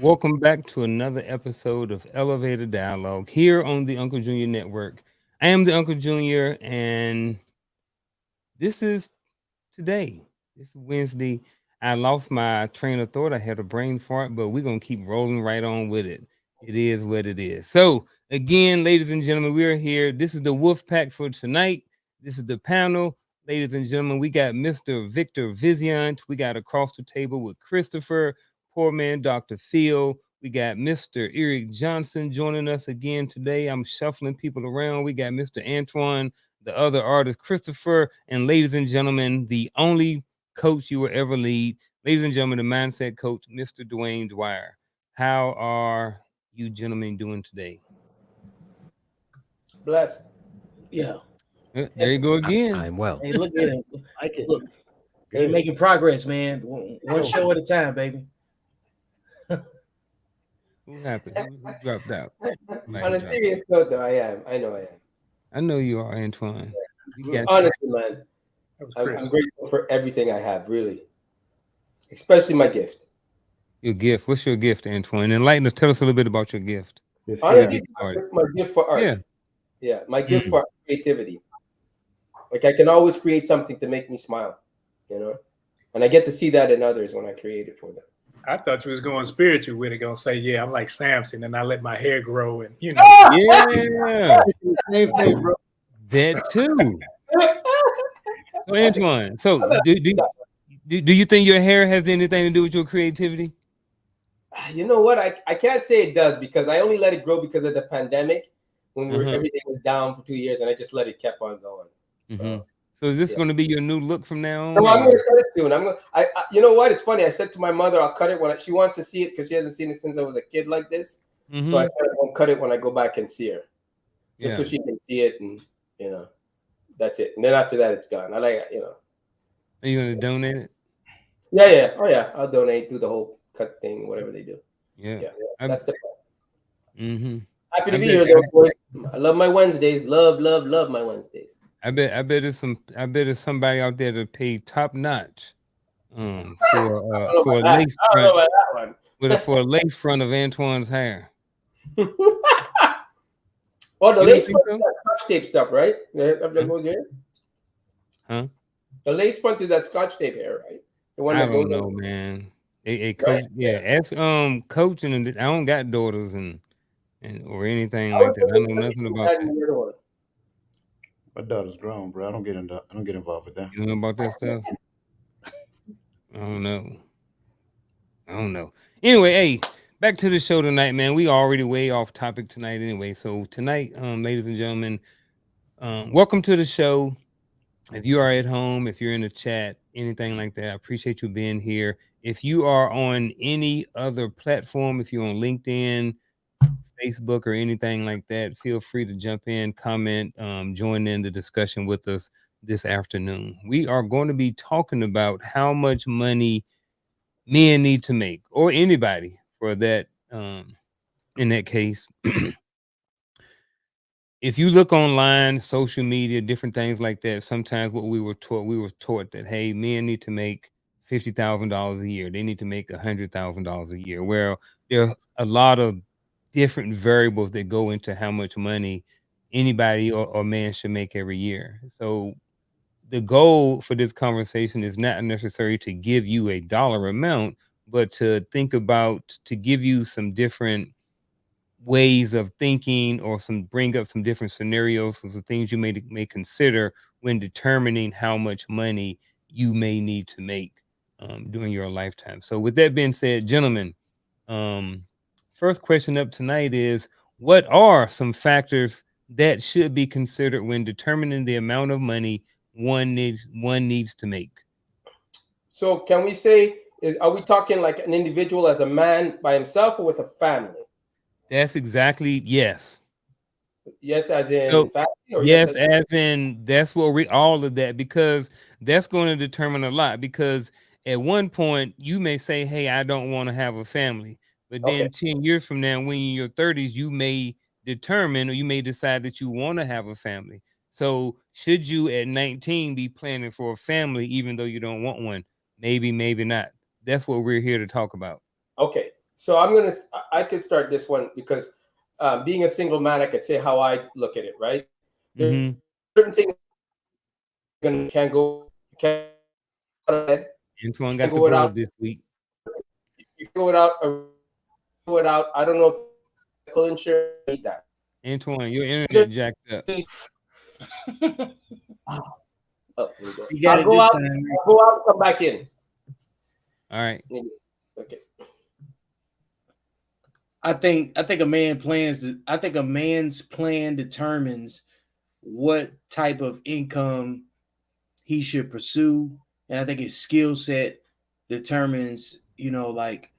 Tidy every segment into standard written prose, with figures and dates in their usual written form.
Welcome back to another episode of Elevator Dialogue here on the Unkle Junior Network. I am the Uncle Junior, and this is today. This is Wednesday. I lost my train of thought. I had a brain fart, but we're gonna keep rolling right on with it. It is what it is. So, again, ladies and gentlemen, we are here. This is the Wolf Pack for tonight. This is the panel. Ladies and gentlemen, we got Mr. Victor Viziant. We got across the table with Christopher, poor man, Dr. Phil. We got Mr. Eric Johnson joining us again today. I'm shuffling people around. We got Mr. Antoine, the other artist, Christopher, and ladies and gentlemen, the only coach you will ever lead. Ladies and gentlemen, the mindset coach, Mr. Dwayne Dwyer. How are you gentlemen doing today? Blessed. Yeah. There you go again. I'm well. Hey, look at him. I can. Look, Good. he's making progress, man. One show at a time, baby. Who happened? Who dropped out? On a serious note, though, I am. I know I am. I know you are, Antoine. You got you. Honestly, man, I'm grateful for everything I have, really. Especially my gift. Your gift. What's your gift, Antoine? Enlighten us. Tell us a little bit about your gift. Honestly, my gift for art. Yeah. Yeah, my gift for creativity. Like, I can always create something to make me smile, you know? And I get to see that in others when I create it for them. I thought you was going spiritual with it, gonna say, yeah, I'm like Samson and I let my hair grow and you know. Yeah. Same thing, bro. That too. So Antoine, so do you think your hair has anything to do with your creativity? You know what? I can't say it does because I only let it grow because of the pandemic when everything was down for 2 years and I just let it kept on going. So is this going to be your new look from now on? No, I'm going to cut it soon. I you know what? It's funny. I said to my mother, I'll cut it when she wants to see it because she hasn't seen it since I was a kid like this. So I said I won't cut it when I go back and see her, just so she can see it, and you know, that's it. And then after that, it's gone. I like it, you know. Are you going to donate it? Yeah. Oh yeah, I'll donate. Do the whole cut thing, whatever they do. Yeah. That's the plan. Happy to be here, though, boys. I love my Wednesdays. Love my Wednesdays. I bet there's somebody out there that paid top notch for a lace front for a lace front of Antoine's hair. Oh, the lace front is that Scotch tape stuff, right? Huh? The lace front is that Scotch tape hair, right? The one I that don't know, man. A coach, ask coaching, and I don't got daughters and or anything like that. I know nothing about that. My daughter's grown, bro. I don't get involved with that. You know about that stuff? I don't know. Anyway, hey, back to the show tonight, man. We already way off topic tonight anyway. So tonight, ladies and gentlemen, welcome to the show. If you are at home, if you're in the chat, anything like that, I appreciate you being here. If you are on any other platform, if you're on LinkedIn, Facebook, or anything like that, feel free to jump in, comment, join in the discussion with us this afternoon. We are going to be talking about how much money men need to make, or anybody for that. In that case, if you look online, social media, different things like that, sometimes what we were taught that, hey, men need to make $50,000 a year. They need to make $100,000 a year. Well, there are a lot of different variables that go into how much money anybody or man should make every year. So the goal for this conversation is not necessarily to give you a dollar amount, but to give you some different ways of thinking, or bring up some different scenarios of the things you may consider when determining how much money you may need to make during your lifetime. So with that being said, gentlemen, first question up tonight is, what are some factors that should be considered when determining the amount of money one needs to make? So can we say, are we talking like an individual as a man by himself or with a family? That's exactly, yes. Yes, as in family, or yes, as in that's what all of that, because that's going to determine a lot. Because at one point you may say, hey, I don't want to have a family. But then 10 years from now, when you're in your 30s, you may determine, or you may decide that you want to have a family. So should you at 19 be planning for a family even though you don't want one? Maybe, maybe not. That's what we're here to talk about. Okay. So I could start this one because being a single man, I could say how I look at it, right? There's certain things you can't go out of bed. Antoine You got can't the go bird without, this week. you can go without, I don't know if medical insurance need that. Antoine, your internet jacked up. Oh, there we go. You got I'll it go this out, time. I'll go out and come back in. All right. Okay. I think a man's plan determines what type of income he should pursue, and I think his skill set determines, like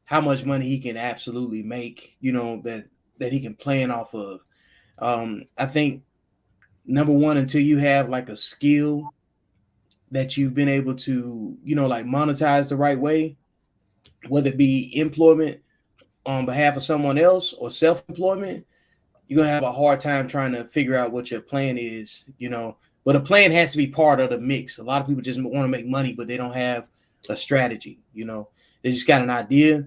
how much money he can absolutely make, that he can plan off of. I think number one, until you have like a skill that you've been able to, like monetize the right way, whether it be employment on behalf of someone else or self-employment, you're gonna have a hard time trying to figure out what your plan is, But a plan has to be part of the mix. A lot of people just want to make money, but they don't have a strategy, They just got an idea.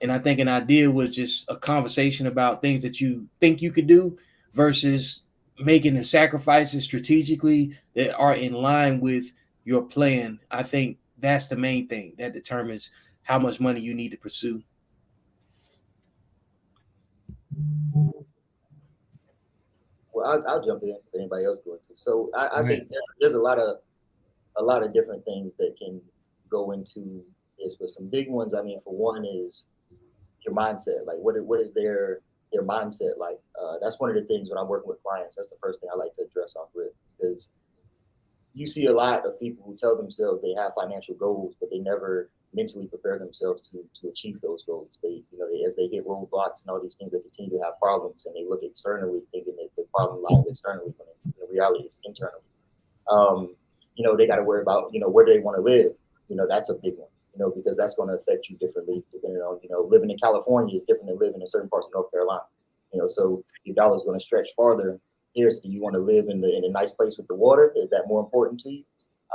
And I think an idea was just a conversation about things that you think you could do versus making the sacrifices strategically that are in line with your plan. I think that's the main thing that determines how much money you need to pursue. Well, I'll jump in if anybody else going to. So I think there's a lot of different things that can go into this, but some big ones. I mean, for one is your mindset. Like, what is their mindset like? That's one of the things when I'm working with clients. That's the first thing I like to address off with, because you see a lot of people who tell themselves they have financial goals, but they never mentally prepare themselves to achieve those goals. As they hit roadblocks and all these things, they continue to have problems, and they look externally thinking that the problem lies externally, when in reality it's internally. They got to worry about, where they want to live. That's a big one, because that's going to affect you differently depending on, living in California is different than living in certain parts of North Carolina. So your dollar is going to stretch farther. Here's, do you want to live in a nice place with the water? Is that more important to you?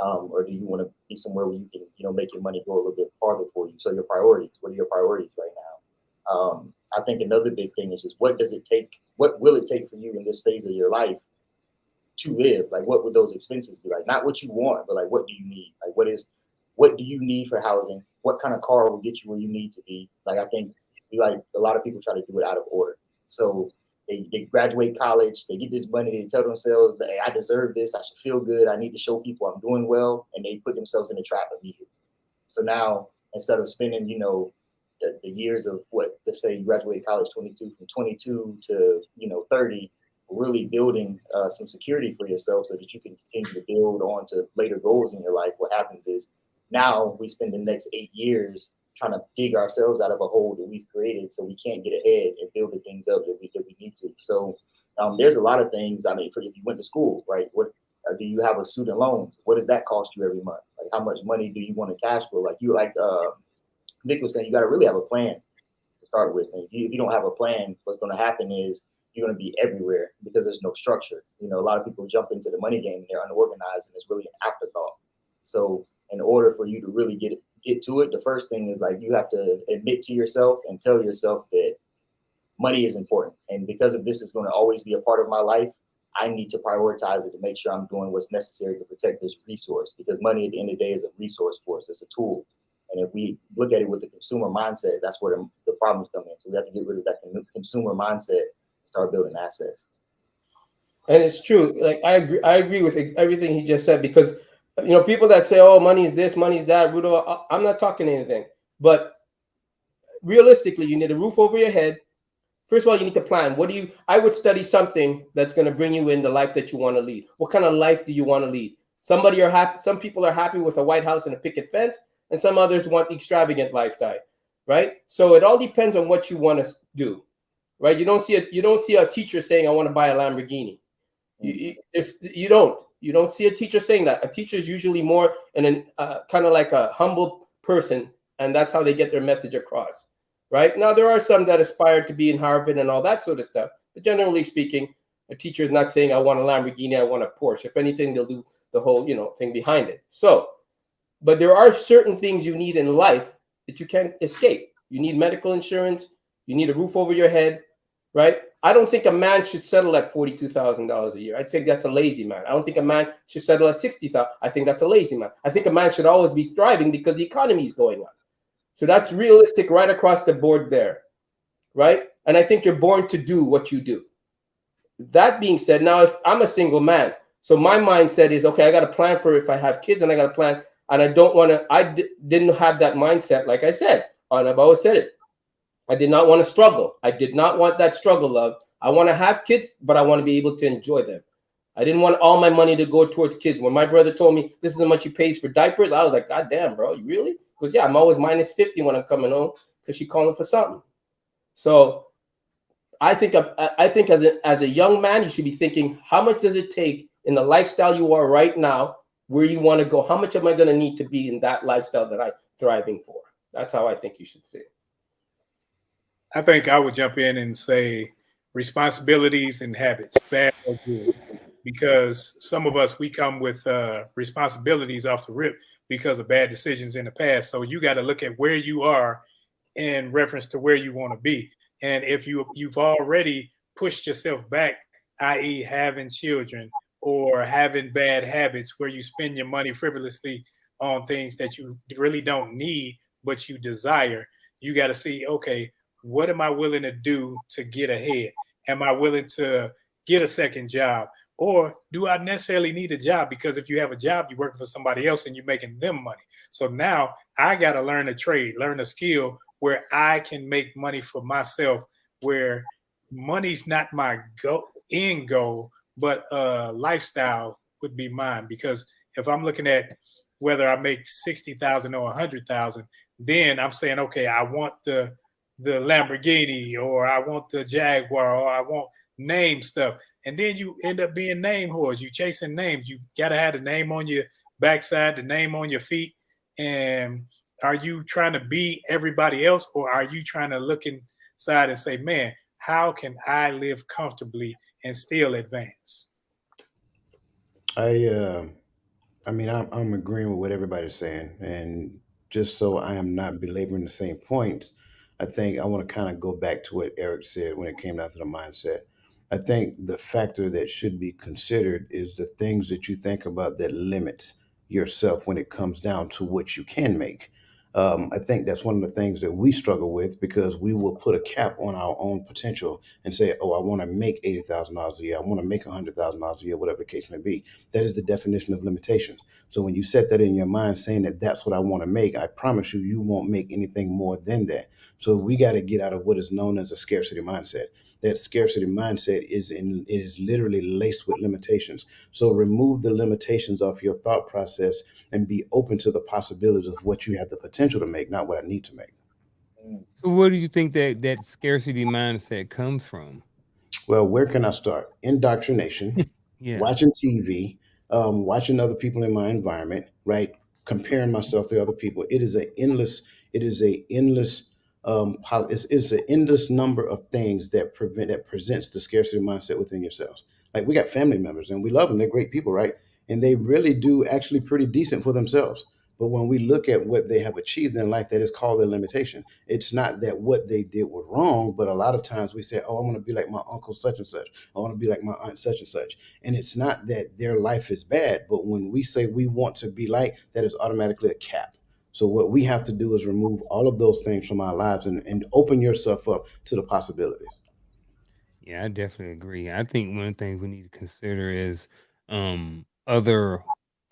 Or do you want to be somewhere where you can, make your money go a little bit farther for you? So your priorities, what are your priorities right now? I think another big thing is just what will it take for you in this phase of your life to live? Like, what would those expenses be like? Not what you want, but like, what do you need? Like, what do you need for housing? What kind of car will get you where you need to be? Like, I think a lot of people try to do it out of order. So they graduate college, they get this money, they tell themselves that, hey, I deserve this, I should feel good, I need to show people I'm doing well, and they put themselves in a trap immediately. So now, instead of spending, the years of let's say you graduate college from 22 to 30, really building some security for yourself so that you can continue to build on to later goals in your life. What happens is now we spend the next 8 years trying to dig ourselves out of a hole that we've created, so we can't get ahead and build the things up that we need to. So there's a lot of things. I mean, if you went to school, right? What do you have a student loan? What does that cost you every month? Like, how much money do you want to cash flow? Like Vic was saying, you got to really have a plan to start with. And if you don't have a plan, what's going to happen is you're going to be everywhere because there's no structure. A lot of people jump into the money game and they're unorganized, and it's really an afterthought. So in order for you to really get to it, the first thing is like you have to admit to yourself and tell yourself that money is important. And because if this is going to always be a part of my life, I need to prioritize it to make sure I'm doing what's necessary to protect this resource, because money at the end of the day is a resource for us. It's a tool. And if we look at it with the consumer mindset, that's where the problems come in. So we have to get rid of that consumer mindset and start building assets. And it's true. Like, I agree with everything he just said, because people that say, oh, money is this, money is that, I'm not talking anything. But realistically, you need a roof over your head. First of all, you need to plan. I would study something that's going to bring you in the life that you want to lead. What kind of life do you want to lead? Some people are happy with a White House and a picket fence, and some others want the extravagant lifestyle, right? So it all depends on what you want to do, right? You don't see a teacher saying, I want to buy a Lamborghini. You don't see a teacher saying that. A teacher is usually more in kind of like a humble person, and that's how they get their message across, right? Now, there are some that aspire to be in Harvard and all that sort of stuff, but generally speaking, a teacher is not saying, I want a Lamborghini, I want a Porsche. If anything, they'll do the whole thing behind it. So, but there are certain things you need in life that you can't escape. You need medical insurance. You need a roof over your head, right? I don't think a man should settle at $42,000 a year. I'd say that's a lazy man. I don't think a man should settle at 60,000. I think that's a lazy man. I think a man should always be striving because the economy is going up. So that's realistic right across the board there, right? And I think you're born to do what you do. That being said, now if I'm a single man, so my mindset is, okay, I got to plan for if I have kids, and I got to plan, and I don't want to, didn't have that mindset, like I said, and I've always said it. I did not want to struggle. I did not want that struggle of, I want to have kids, but I want to be able to enjoy them. I didn't want all my money to go towards kids. When my brother told me this is how much he pays for diapers, I was like, God damn, bro, you really? Because yeah, I'm always minus 50 when I'm coming home because she calling for something. So I think as a young man, you should be thinking, how much does it take in the lifestyle you are right now, where you want to go? How much am I going to need to be in that lifestyle that I'm thriving for? That's how I think you should see it. I think I would jump in and say responsibilities and habits, bad or good. Because some of us, we come with responsibilities off the rip because of bad decisions in the past. So you got to look at where you are in reference to where you want to be. And if you've already pushed yourself back, i.e. having children or having bad habits where you spend your money frivolously on things that you really don't need, but you desire, you got to see, okay, what am I willing to do to get ahead? Am I willing to get a second job? Or do I necessarily need a job? Because if you have a job, you're working for somebody else and you're making them money. So now I got to learn a trade, learn a skill where I can make money for myself, where money's not my end goal, but lifestyle would be mine. Because if I'm looking at whether I make 60,000 or 100,000, then I'm saying, okay, I want the Lamborghini, or I want the Jaguar, or I want name stuff. And then you end up being name whores. You chasing names. You got to have the name on your backside, the name on your feet. And are you trying to be everybody else, or are you trying to look inside and say, man, how can I live comfortably and still advance? I mean, I'm agreeing with what everybody's saying, and just so I am not belaboring the same points, I think I want to kind of go back to what Eric said when it came down to the mindset. I think the factor that should be considered is the things that you think about that limits yourself when it comes down to what you can make. I think that's one of the things that we struggle with because we will put a cap on our own potential and say, "Oh, I want to make $80,000 a year. I want to make $100,000 a year, whatever the case may be." That is the definition of limitations. So when you set that in your mind, saying that that's what I want to make, I promise you, you won't make anything more than that. So we got to get out of what is known as a scarcity mindset. That scarcity mindset it is literally laced with limitations. So remove the limitations off your thought process and be open to the possibilities of what you have the potential to make, not what I need to make. So where do you think that scarcity mindset comes from? Well, where can I start? Indoctrination, Yeah. watching TV, watching other people in my environment, right? Comparing myself to other people. It is a endless, it's an endless number of things that presents the scarcity mindset within yourselves. Like we got family members and we love them; they're great people, right? And they really do actually pretty decent for themselves. But when we look at what they have achieved in life, that is called their limitation. It's not that what they did was wrong, but a lot of times we say, "Oh, I want to be like my uncle such and such. I want to be like my aunt such and such." And it's not that their life is bad, but when we say we want to be like, that is automatically a cap. So what we have to do is remove all of those things from our lives and open yourself up to the possibilities. Yeah, I definitely agree. I think one of the things we need to consider is other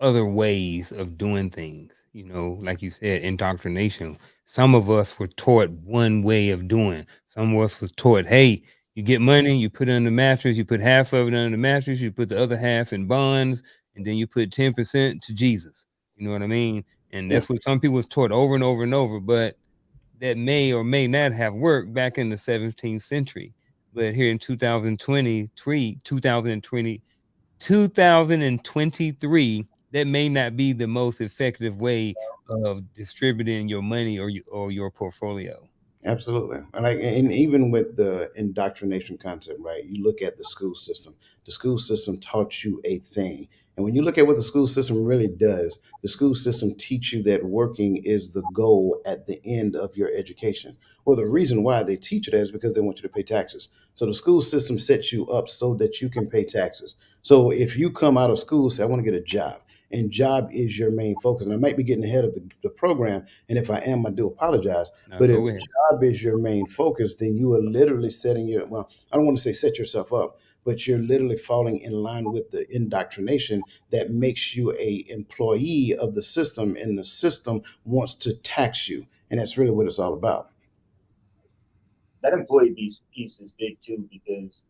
ways of doing things. You know, like you said, indoctrination. Some of us were taught one way of doing. Some of us was taught, hey, you get money, you put it on the mattress, you put half of it on the mattress, you put the other half in bonds, and then you put 10% to Jesus. You know what I mean? And Yeah, that's what some people was taught over and over and over. But that may or may not have worked back in the 17th century. But here in 2023, 2023, that may not be the most effective way of distributing your money or your portfolio. absolutely. And even with the indoctrination concept, right? You look at the school system. The school system taught you a thing. And when you look at what the school system really does, the school system teach you that working is the goal at the end of your education. Well, the reason why they teach you that is because they want you to pay taxes. So the school system sets you up so that you can pay taxes. So if you come out of school, say, I want to get a job, and job is your main focus. And I might be getting ahead of the program. And if I am, I do apologize. No, But if go ahead. job is your main focus, then you are literally setting your, well, I don't want to say set yourself up, but you're literally falling in line with the indoctrination that makes you a employee of the system, and the system wants to tax you. And that's really what it's all about. That employee piece is big too, because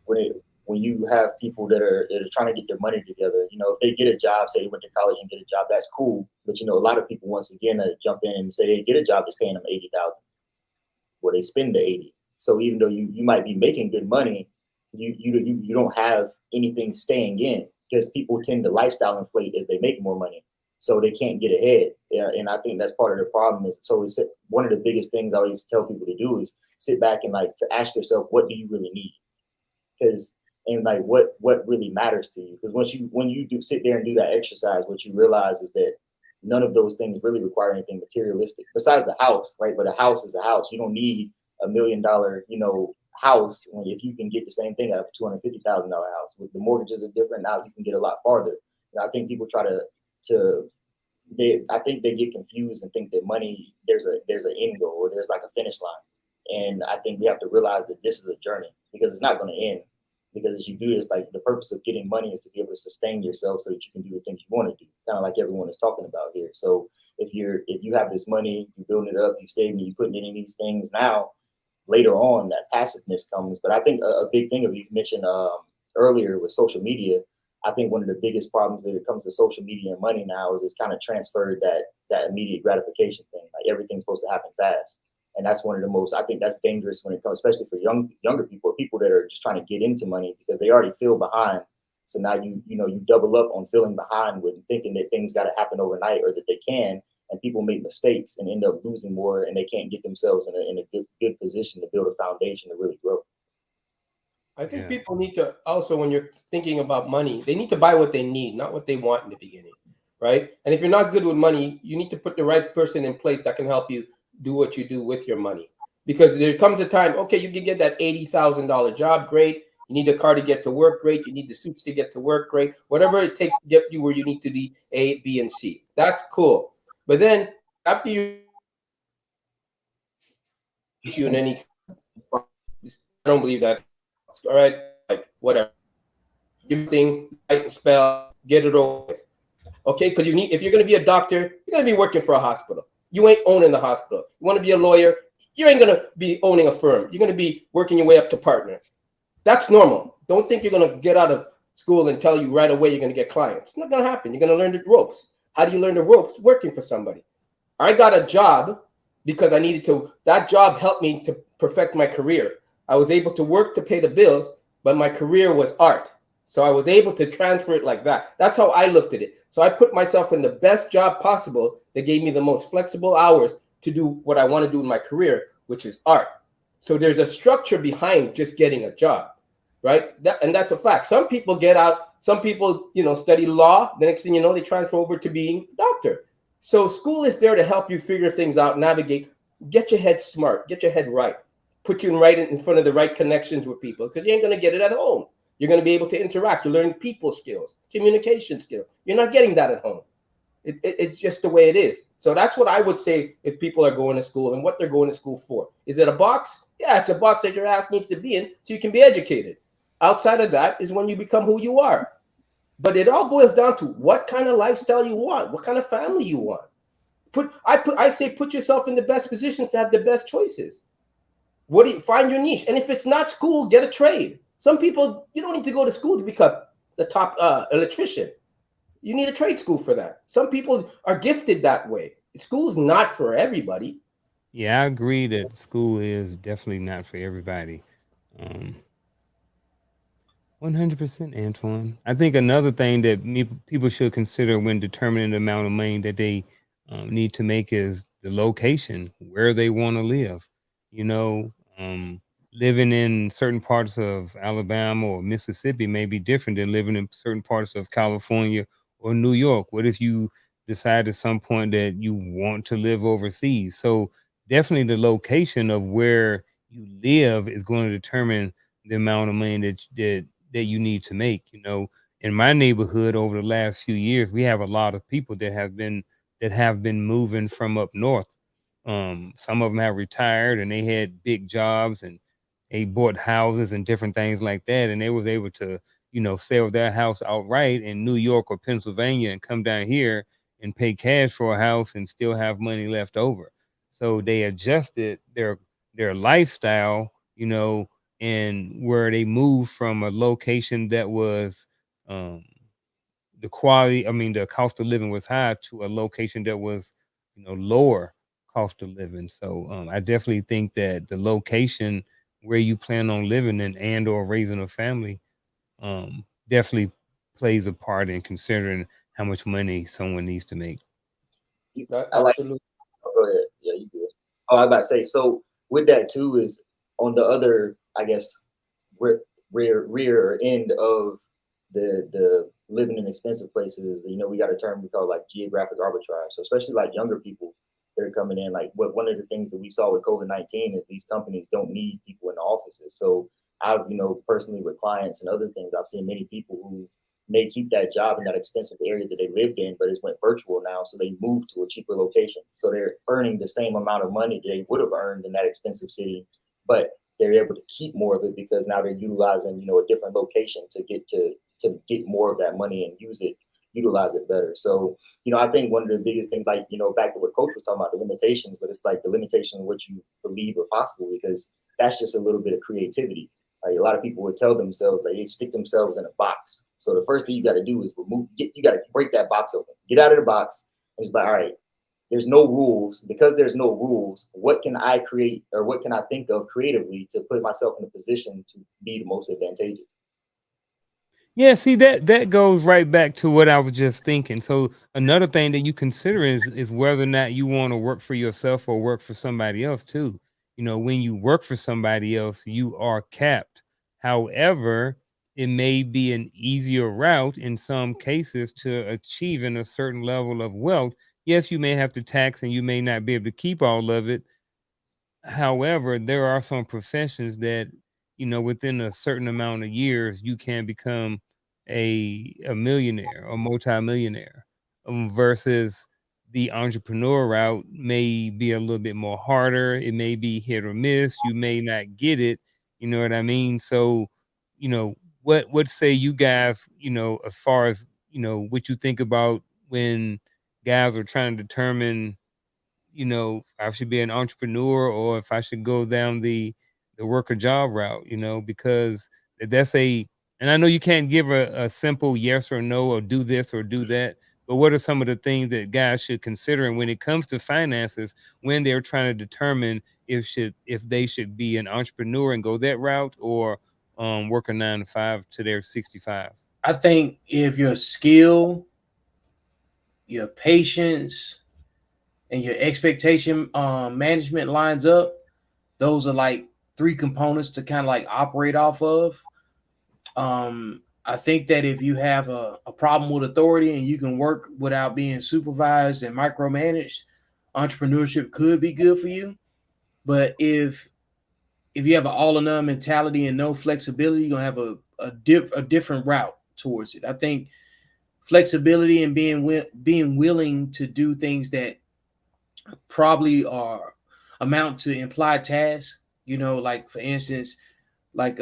when you have people that are trying to get their money together, if they get a job, say they went to college and get a job, that's cool. But a lot of people, once again, jump in and say they get a job that's paying them 80,000, where they spend the 80. So even though you might be making good money, you don't have anything staying in, because people tend to lifestyle inflate as they make more money, so they can't get ahead. And I think that's part of the problem. Is so it's one of the biggest things I always tell people to do is sit back and to ask yourself, what do you really need? Because what really matters to you. Because when you do sit there and do that exercise, what you realize is that none of those things really require anything materialistic besides the house, right? But a house is a house. You don't need $1 million, house if you can get the same thing out of a $250,000 house. With the mortgages are different now, you can get a lot farther. I think people try I think they get confused and think that money, there's an end goal, or there's a finish line. And I think we have to realize that this is a journey, because it's not going to end. Because as you do this, the purpose of getting money is to be able to sustain yourself so that you can do the things you want to do, kind of like everyone is talking about here. So if you have this money, you're building it up, you're saving, you're putting it in these things now, later on that passiveness comes. But I think a big thing of you mentioned earlier with social media, I think one of the biggest problems when it comes to social media and money now is it's kind of transferred that immediate gratification thing. Everything's supposed to happen fast. And that's one of the most, I think that's dangerous when it comes, especially for younger people, or people that are just trying to get into money because they already feel behind. So now you double up on feeling behind with thinking that things got to happen overnight, or that they can. And people make mistakes and end up losing more, and they can't get themselves in a good position to build a foundation to really grow. I think people need to also, when you're thinking about money, they need to buy what they need, not what they want in the beginning, right? And if you're not good with money, you need to put the right person in place that can help you do what you do with your money. Because there comes a time, okay, you can get that $80,000 job, great. You need a car to get to work, great. You need the suits to get to work, great. Whatever it takes to get you where you need to be, A, B, and C. That's cool. But then after you issue in any, I don't believe that. All right, whatever. You thing, write and spell, get it over with. Okay, because if you're going to be a doctor, you're going to be working for a hospital. You ain't owning the hospital. You want to be a lawyer, you ain't going to be owning a firm. You're going to be working your way up to partner. That's normal. Don't think you're going to get out of school and tell you right away you're going to get clients. It's not going to happen. You're going to learn the ropes. How do you learn the ropes? Working for somebody. I got a job because I needed to. That job helped me to perfect my career. I was able to work to pay the bills, but my career was art. So I was able to transfer it like that. That's how I looked at it. So I put myself in the best job possible that gave me the most flexible hours to do what I want to do in my career, which is art. So there's a structure behind just getting a job, right? And that's a fact. Some people get out. Some people, study law. The next thing you know, they transfer over to being a doctor. So school is there to help you figure things out, navigate, get your head smart, get your head right, put you right in front of the right connections with people, because you ain't going to get it at home. You're going to be able to interact. You're learning people skills, communication skills. You're not getting that at home. It's just the way it is. So that's what I would say if people are going to school and what they're going to school for. Is it a box? Yeah, it's a box that your ass needs to be in so you can be educated. Outside of that is when you become who you are. But it all boils down to what kind of lifestyle you want, what kind of family you want. I say put yourself in the best positions to have the best choices. Find your niche? And if it's not school, get a trade. Some people, you don't need to go to school to become the top electrician. You need a trade school for that. Some people are gifted that way. School's not for everybody. Yeah, I agree that school is definitely not for everybody. 100%, Antoine. I think another thing that people should consider when determining the amount of money that they need to make is the location, where they want to live. living in certain parts of Alabama or Mississippi may be different than living in certain parts of California or New York. What if you decide at some point that you want to live overseas? So definitely the location of where you live is going to determine the amount of money that you need to make. In my neighborhood over the last few years, we have a lot of people that have been moving from up north. Some of them have retired and they had big jobs and they bought houses and different things like that, and they was able to, sell their house outright in New York or Pennsylvania and come down here and pay cash for a house and still have money left over. So they adjusted their lifestyle, and where they moved from a location that was um the quality, I mean, the cost of living was high to a location that was, lower cost of living. So I definitely think that the location where you plan on living and or raising a family definitely plays a part in considering how much money someone needs to make. I like. Absolutely. Oh, go ahead. Yeah, you good. Oh, I was about to say. So with that too is on the other, I guess, rear end of the living in expensive places. We got a term we call like geographic arbitrage. So especially like younger people that are coming in, like one of the things that we saw with COVID-19 is these companies don't need people in the offices. So I've, personally with clients and other things, I've seen many people who may keep that job in that expensive area that they lived in, but it's went virtual now. So they moved to a cheaper location. So they're earning the same amount of money they would have earned in that expensive city, but they're able to keep more of it because now they're utilizing, a different location to get more of that money and utilize it better. So, I think one of the biggest things, like, back to what Coach was talking about, the limitations, but it's like the limitation of what you believe are possible, because that's just a little bit of creativity. Like a lot of people would tell themselves, like, they stick themselves in a box. So the first thing you got to do is you got to break that box open, get out of the box, and it's like, all right, there's no rules. Because there's no rules, what can I create, or what can I think of creatively to put myself in a position to be the most advantageous? Yeah, see, that goes right back to what I was just thinking. So another thing that you consider is whether or not you want to work for yourself or work for somebody else too. When you work for somebody else, you are capped. However, it may be an easier route in some cases to achieving a certain level of wealth. Yes, you may have to tax and you may not be able to keep all of it. However, there are some professions that, within a certain amount of years, you can become a millionaire or multimillionaire, versus the entrepreneur route may be a little bit more harder. It may be hit or miss. You may not get it. You know what I mean? So, you know, what say you guys, as far as, what you think about when guys are trying to determine, if I should be an entrepreneur or if I should go down the worker job route, because that's and I know you can't give a simple yes or no or do this or do that, but what are some of the things that guys should consider when it comes to finances when they're trying to determine if they should be an entrepreneur and go that route, or work a 9 to 5 to their 65? I think if your skill, your patience, and your expectation management lines up, those are like three components to kind of like operate off of. I think that if you have a problem with authority and you can work without being supervised and micromanaged, entrepreneurship could be good for you. But if you have an all or none mentality and no flexibility, you're gonna have a different route towards it. I think flexibility and being willing to do things that probably are amount to implied tasks. Like for instance, like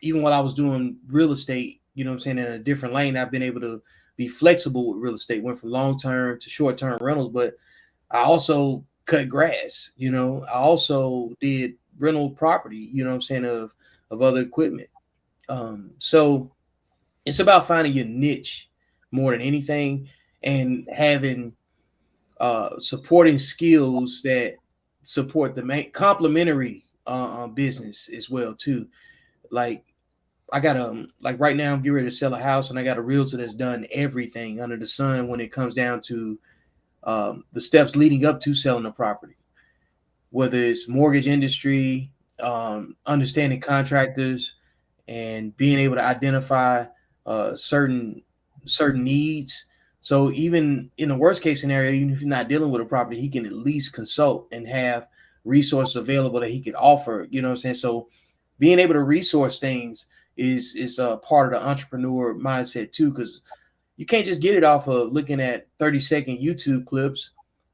even while I was doing real estate, what I'm saying, in a different lane, I've been able to be flexible with real estate. Went from long term to short term rentals, but I also cut grass. I also did rental property. What I'm saying, of other equipment. So it's about finding your niche more than anything, and having supporting skills that support the main complementary business as well too. Like I got like right now I'm getting ready to sell a house, and I got a realtor that's done everything under the sun when it comes down to the steps leading up to selling the property, whether it's mortgage industry, understanding contractors and being able to identify certain needs. So even in the worst case scenario, even if you're not dealing with a property, he can at least consult and have resources available that he could offer. You know what I'm saying? So being able to resource things is a part of the entrepreneur mindset too, because you can't just get it off of looking at 30-second YouTube clips.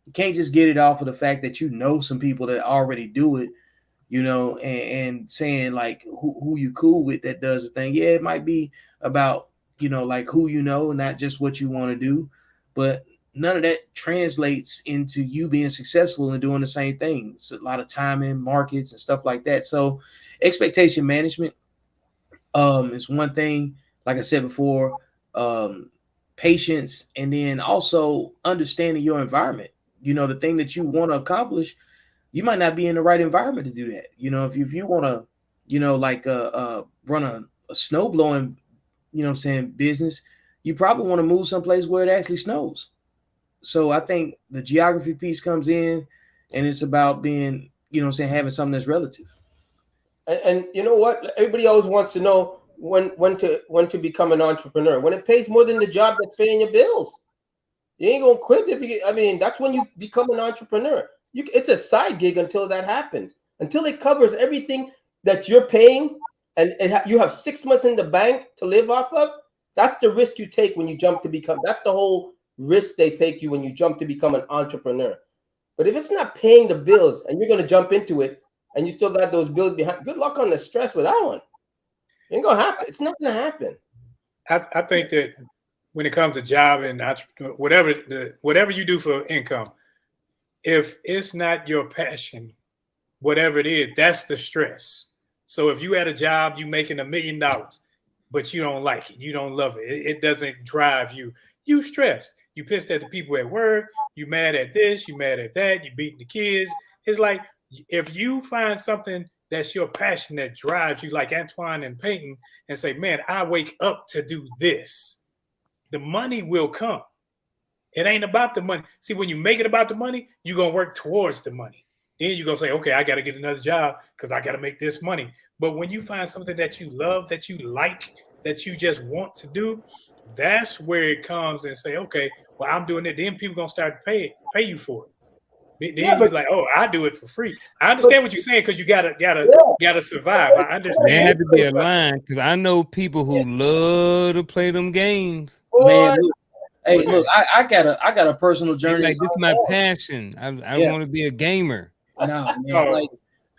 You can't just get it off of the fact that you know some people that already do it, you know, and saying like who you cool with that does the thing. Yeah, it might be about, you know, like who you know, not just what you want to do, but none of that translates into you being successful and doing the same thing. It's a lot of time in markets and stuff like that. So expectation management is one thing. Like I said before, patience, and then also understanding your environment. You know, the thing that you want to accomplish, you might not be in the right environment to do that. You know, if you want to, you know, like run a snow blowing, you know what I'm saying, business, you probably want to move someplace where it actually snows. So I think the geography piece comes in, and it's about being, you know what I'm saying, having something that's relative. And you know what? Everybody always wants to know when to become an entrepreneur. When it pays more than the job that's paying your bills. You ain't gonna quit if you get, I mean, that's when you become an entrepreneur. It's a side gig until that happens. Until it covers everything that you're paying, and you have 6 months in the bank to live off of. That's the risk you take when you jump to become. That's the whole risk they take you when you jump to become an entrepreneur. But if it's not paying the bills and you're gonna jump into it and you still got those bills behind, good luck on the stress with that one. It ain't gonna happen. It's not gonna happen. I think that when it comes to job and whatever you do for income, if it's not your passion, whatever it is, that's the stress. So if you had a job, you making $1 million, but you don't like it, you don't love it, it doesn't drive you, you stress. You pissed at the people at work, you mad at this, you mad at that, you beating the kids. It's like if you find something that's your passion that drives you, like Antoine and Peyton, and say, man, I wake up to do this, the money will come. It ain't about the money. See, when you make it about the money, you're going to work towards the money. Then you're going to say, okay, I got to get another job because I got to make this money. But when you find something that you love, that you like, that you just want to do, that's where it comes and say, okay, well, I'm doing it. Then people going to start to pay you for it. Then you're like, oh, I do it for free. I understand what you're saying because you gotta survive. I understand. There had to be a line because I know people who love to play them games. Man, look, hey, look, I got a personal journey. Like, this is my passion. I want to be a gamer. No, man,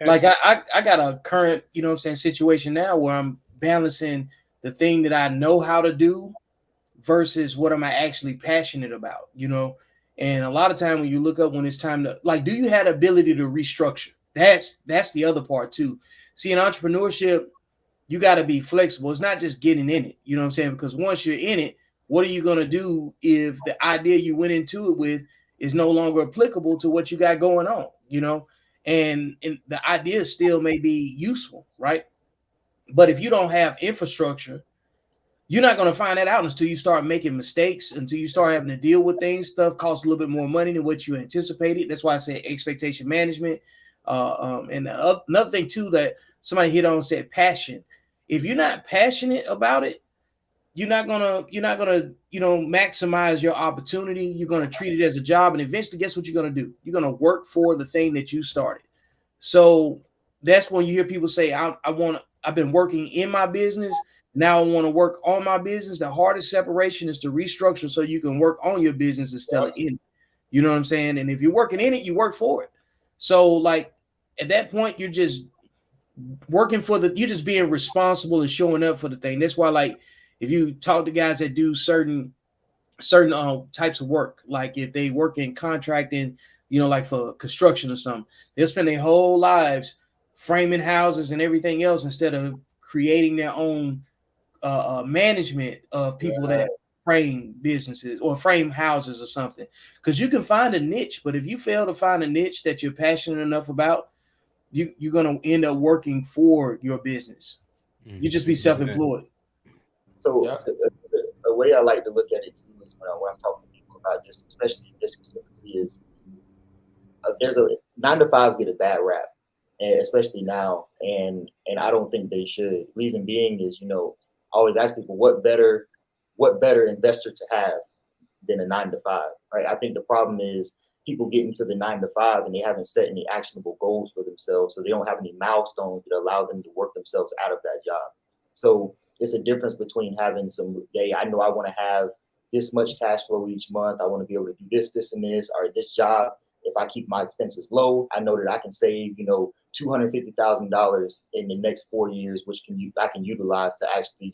like I got a current, you know what I'm saying, situation now where I'm balancing the thing that I know how to do versus what am I actually passionate about, you know. And a lot of time when you look up when it's time to, like, do you have the ability to restructure? That's the other part too. See, in entrepreneurship, you got to be flexible. It's not just getting in it, you know what I'm saying? Because once you're in it, what are you going to do if the idea you went into it with is no longer applicable to what you got going on, you know? And the idea still may be useful, right? But if you don't have infrastructure, you're not going to find that out until you start making mistakes, until you start having to deal with things. Stuff costs a little bit more money than what you anticipated. That's why I said expectation management. And another thing too that somebody hit on, said passion. If you're not passionate about it, you're not gonna maximize your opportunity. You're gonna treat it as a job, and eventually, guess what you're gonna do? You're gonna work for the thing that you started. So that's when you hear people say, I've been working in my business. Now I want to work on my business. The hardest separation is to restructure so you can work on your business instead of in it. You know what I'm saying? And if you're working in it, you work for it. So like at that point, you're just working for you're just being responsible and showing up for the thing. That's why, like, if you talk to guys that do certain types of work, like if they work in contracting, you know, like for construction or something, they'll spend their whole lives framing houses and everything else instead of creating their own management of people that frame businesses or frame houses or something. Because you can find a niche, but if you fail to find a niche that you're passionate enough about, you're going to end up working for your business. You just be self-employed. So the way I like to look at it too is when I'm talking to people about this, especially this specifically, is there's a 9 to 5s get a bad rap. and especially now. And I don't think they should. Reason being is, I always ask people what better investor to have than a 9 to 5, right? I think the problem is people get into the 9 to 5 and they haven't set any actionable goals for themselves, so they don't have any milestones that allow them to work themselves out of that job. So it's a difference between having some, hey, I know I want to have this much cash flow each month. I want to be able to do this, this, and this, or this job. If I keep my expenses low, I know that I can save, $250,000 in the next 4 years, which I can utilize to actually,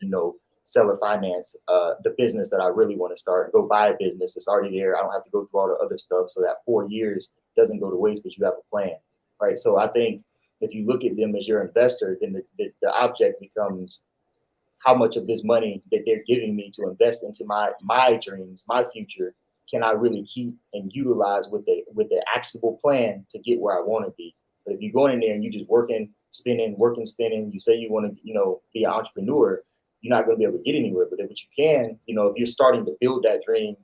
sell or finance the business that I really want to start. Go buy a business. It's already there. I don't have to go through all the other stuff. So that 4 years doesn't go to waste, but you have a plan, right? So I think if you look at them as your investor, then the object becomes how much of this money that they're giving me to invest into my dreams, my future, can I really keep and utilize with the actionable plan to get where I want to be. But if you go in there and you just working, spinning, you say you want to, be an entrepreneur, you're not going to be able to get anywhere. But if you can, if you're starting to build that dream,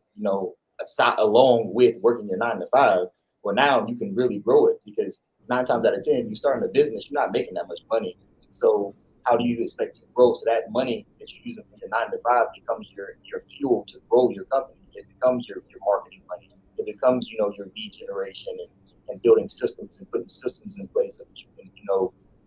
along with working your 9 to 5, well, now you can really grow it, because 9 times out of 10, you starting a business, you're not making that much money. So how do you expect to grow? So that money that you're using for your 9 to 5 becomes your fuel to grow your company. It becomes your marketing money. It becomes, your lead generation and building systems and putting systems in place so that you can,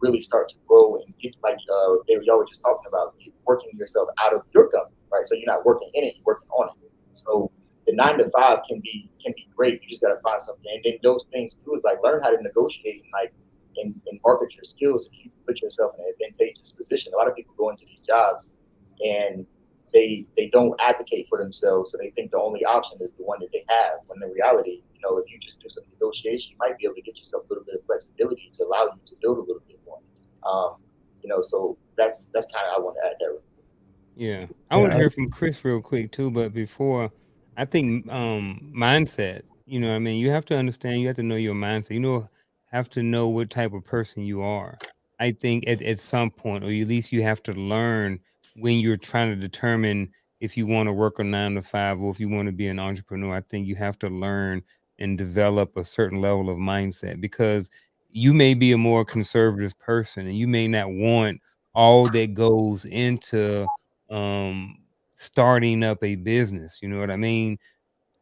really start to grow and get, like y'all were just talking about, working yourself out of your company, right? So you're not working in it, you're working on it. So the 9 to 5 can be great. You just got to find something. And then those things too is like learn how to negotiate and market your skills so you can put yourself in an advantageous position. A lot of people go into these jobs and they don't advocate for themselves, so they think the only option is the one that they have. When in reality, if you just do some negotiation, you might be able to get yourself a little bit of flexibility to allow you to build a little bit more. So that's kind of I want to add there. Yeah, I want to hear from Chris real quick too, but before, I think mindset. What I mean, you have to understand. You have to know your mindset. Have to know what type of person you are. I think at some point, or at least you have to learn when you're trying to determine if you want to work a 9 to 5 or if you want to be an entrepreneur. I think you have to learn and develop a certain level of mindset, because you may be a more conservative person and you may not want all that goes into starting up a business. You know what I mean?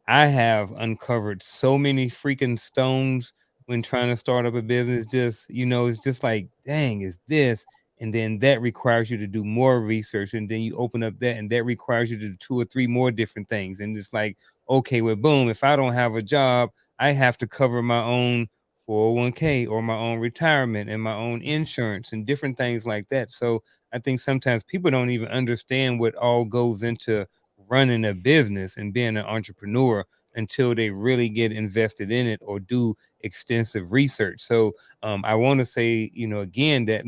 I have uncovered so many freaking stones when trying to start up a business. Just, it's just like, dang, is this? And then that requires you to do more research. And then you open up that, and that requires you to do 2 or 3 more different things. And it's like, okay, well, boom, if I don't have a job, I have to cover my own 401k or my own retirement and my own insurance and different things like that. So I think sometimes people don't even understand what all goes into running a business and being an entrepreneur until they really get invested in it or do extensive research. So I want to say, again, that,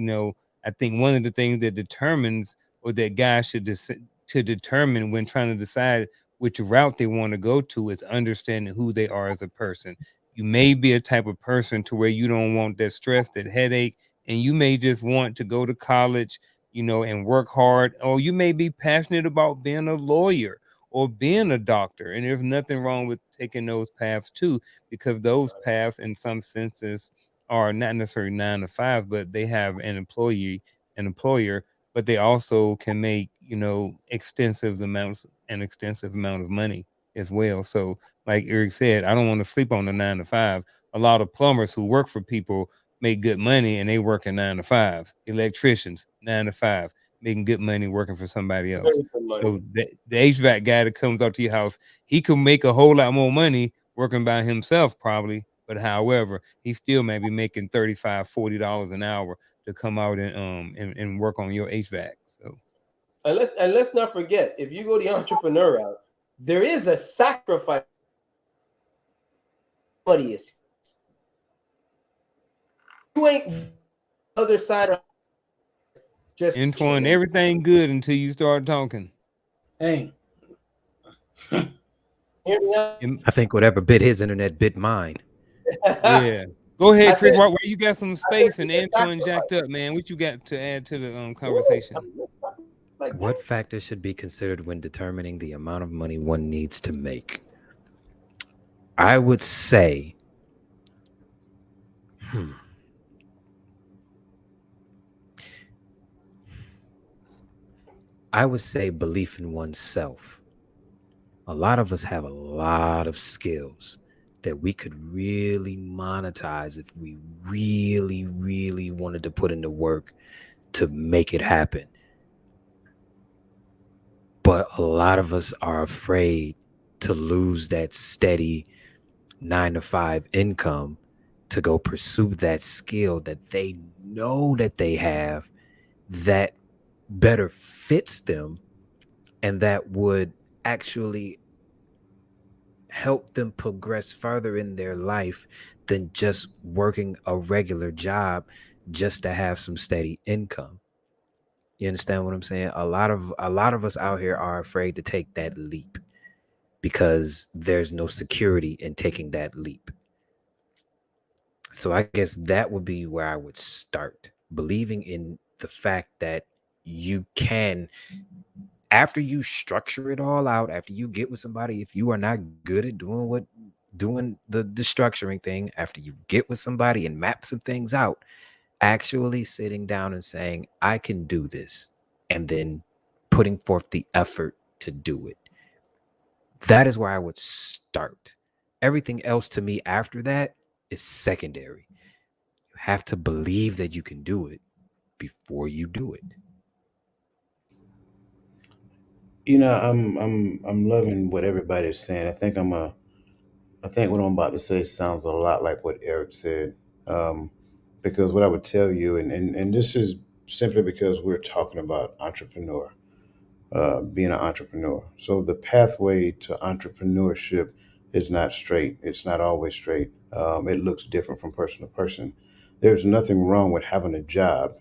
I think one of the things that determines, or that guys should to determine when trying to decide which route they want to go to, is understanding who they are as a person. You may be a type of person to where you don't want that stress, that headache, and you may just want to go to college, and work hard. Or you may be passionate about being a lawyer or being a doctor. And there's nothing wrong with taking those paths too, because those paths in some senses are not necessarily 9 to 5, but they have an employer, but they also can make, extensive amount of money as well. So like Eric said, I don't want to sleep on the 9 to 5. A lot of plumbers who work for people make good money and they work in 9 to 5s. Electricians, 9 to 5, making good money working for somebody else. So the HVAC guy that comes out to your house, he can make a whole lot more money working by himself probably, but however, he still may be making $35-$40 an hour to come out and work on your HVAC. So and let's not forget, if you go the entrepreneur route, there is a sacrifice. Money is, you ain't other side of just Antoine, everything good until you start talking. Hey. Hear me out? I think whatever bit his internet bit mine. Yeah. Go ahead, Chris. While you got some space and Antoine jacked up, man, what you got to add to the conversation? What factors should be considered when determining the amount of money one needs to make? I would say, I would say belief in oneself. A lot of us have a lot of skills that we could really monetize if we really, really wanted to put in the work to make it happen. But a lot of us are afraid to lose that steady 9 to 5 income to go pursue that skill that they know that they have that better fits them and that would actually help them progress further in their life than just working a regular job just to have some steady income. You understand what I'm saying? A lot of us out here are afraid to take that leap because there's no security in taking that leap. So I guess that would be where I would start. Believing in the fact that you can, after you structure it all out, after you get with somebody, if you are not good at doing the structuring thing, after you get with somebody and map some things out, actually sitting down and saying, I can do this, and then putting forth the effort to do it. That is where I would start. Everything else to me after that is secondary. You have to believe that you can do it before you do it. I'm loving what everybody's saying. I think what I'm about to say sounds a lot like what Eric said. Um, because what I would tell you, and this is simply because we're talking about being an entrepreneur. So the pathway to entrepreneurship is not straight. It's not always straight. It looks different from person to person. There's nothing wrong with having a job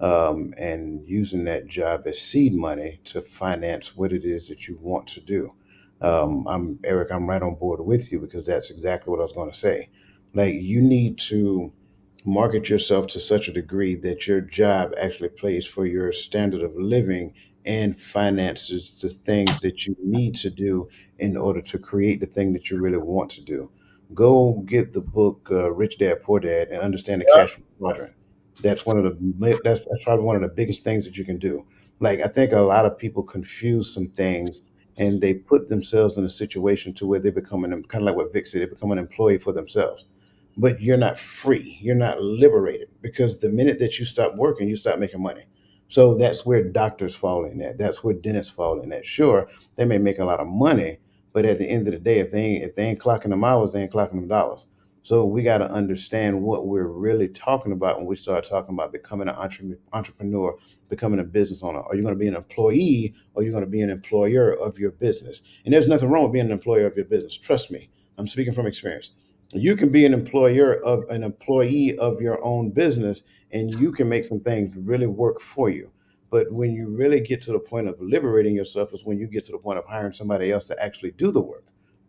and using that job as seed money to finance what it is that you want to do. I'm Eric. I'm right on board with you because that's exactly what I was going to say. Like you need to market yourself to such a degree that your job actually pays for your standard of living and finances the things that you need to do in order to create the thing that you really want to do. Go get the book Rich Dad Poor Dad and understand the cash flow quadrant. That's probably one of the biggest things that you can do. Like I think a lot of people confuse some things and they put themselves in a situation to where they become kind of like what Vic said, they become an employee for themselves, but you're not free. You're not liberated because the minute that you stop working, you stop making money. So that's where doctors fall in at. That's where dentists fall in at. Sure, they may make a lot of money, but at the end of the day, if they ain't clocking them hours, they ain't clocking them dollars. So we got to understand what we're really talking about when we start talking about becoming an entrepreneur, becoming a business owner. Are you going to be an employee or are you going to be an employer of your business? And there's nothing wrong with being an employer of your business. Trust me, I'm speaking from experience. You can be an employee of your own business and you can make some things really work for you. But when you really get to the point of liberating yourself is when you get to the point of hiring somebody else to actually do the work.